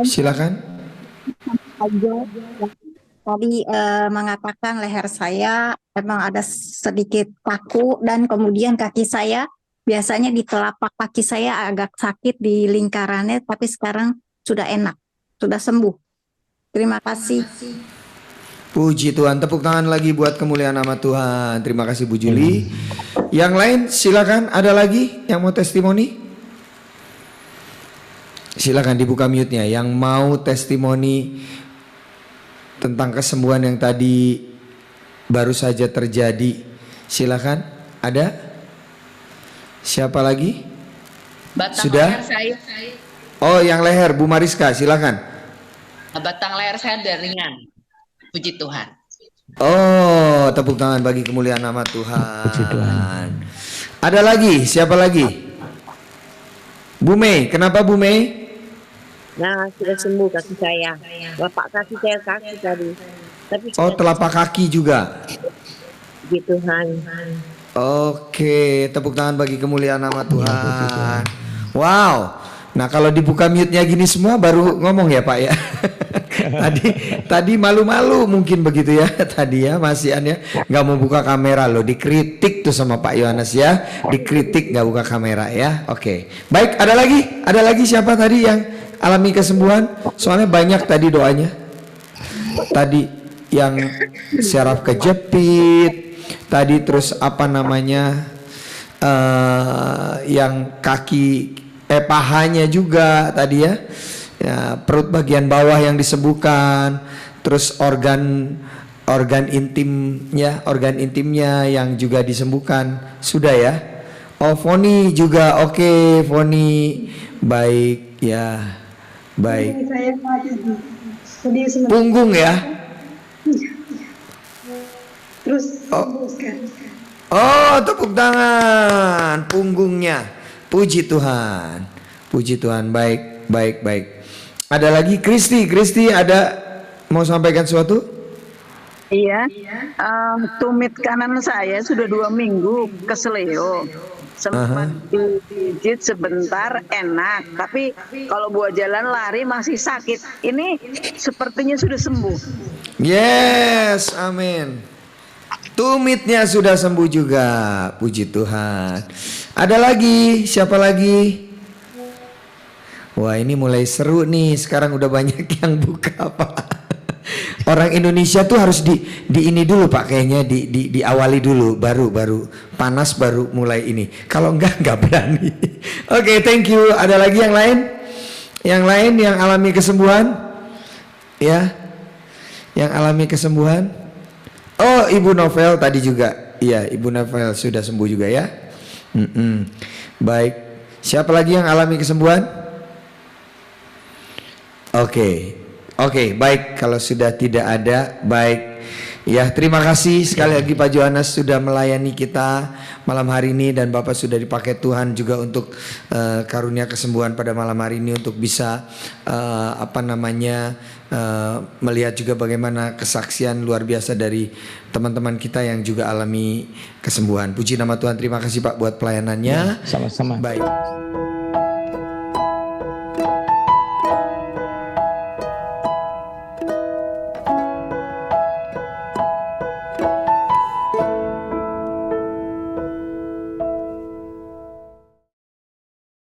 Silakan. Tadi mengatakan leher saya memang ada sedikit kaku dan kemudian kaki saya biasanya di telapak kaki saya agak sakit di lingkarannya, tapi sekarang sudah enak, sudah sembuh. Terima kasih. Puji Tuhan, tepuk tangan lagi buat kemuliaan nama Tuhan. Terima kasih Bu Juli. Yang lain silakan, ada lagi yang mau testimoni? Silakan dibuka mute-nya yang mau testimoni tentang kesembuhan yang tadi baru saja terjadi. Silakan, ada? Siapa lagi? Batang sudah? Leher saya. Oh, yang leher Bu Mariska, silakan. Batang leher saya ada ringan. Puji Tuhan. Oh, tepuk tangan bagi kemuliaan nama Tuhan. Puji Tuhan. Ada lagi? Siapa lagi? Bu Mei, kenapa Bu Mei? Nah, sudah sembuh kaki saya. Bapak kaki saya kaki tadi. Tapi telapak kaki juga. Puji Tuhan. Oke, tepuk tangan bagi kemuliaan nama Tuhan. Wow. Nah, kalau dibuka mute-nya gini semua baru ngomong ya Pak ya. tadi malu-malu mungkin begitu ya tadi ya Mas Ian ya, nggak mau buka kamera loh, dikritik tuh sama Pak Yohanes ya, dikritik nggak buka kamera ya. Oke, baik, ada lagi siapa tadi yang alami kesembuhan? Soalnya banyak tadi doanya. Tadi yang syaraf kejepit, tadi terus apa namanya yang kaki pahanya juga tadi ya. Ya, perut bagian bawah yang disembuhkan, terus organ intimnya yang juga disembuhkan. Sudah ya? Oh, Foni juga. Oke, Foni. Baik ya. Baik. Punggung ya? Terus oh, tepuk tangan punggungnya. Puji Tuhan. Puji Tuhan. Baik. Ada lagi Kristi ada mau sampaikan sesuatu? Iya, tumit kanan saya sudah 2 minggu keseleo. Sempat digigit sebentar enak, tapi kalau buat jalan lari masih sakit. Ini sepertinya sudah sembuh. Yes, amin. Tumitnya sudah sembuh juga, puji Tuhan. Ada lagi, siapa lagi? Wah, ini mulai seru nih. Sekarang udah banyak yang buka, Pak. Orang Indonesia tuh harus di ini dulu, Pak, kayaknya diawali dulu, baru panas baru mulai ini. Kalau enggak berani. Oke, thank you. Ada lagi yang lain? Yang lain yang alami kesembuhan? Ya. Yang alami kesembuhan? Oh, Ibu Novel tadi juga. Iya, Ibu Novel sudah sembuh juga ya. Baik. Siapa lagi yang alami kesembuhan? Oke, baik. Kalau sudah tidak ada, baik. Ya, terima kasih sekali lagi Pak Johannes sudah melayani kita malam hari ini, dan Bapak sudah dipakai Tuhan juga untuk karunia kesembuhan pada malam hari ini untuk bisa melihat juga bagaimana kesaksian luar biasa dari teman-teman kita yang juga alami kesembuhan. Puji nama Tuhan. Terima kasih Pak buat pelayanannya. Sama-sama. Baik.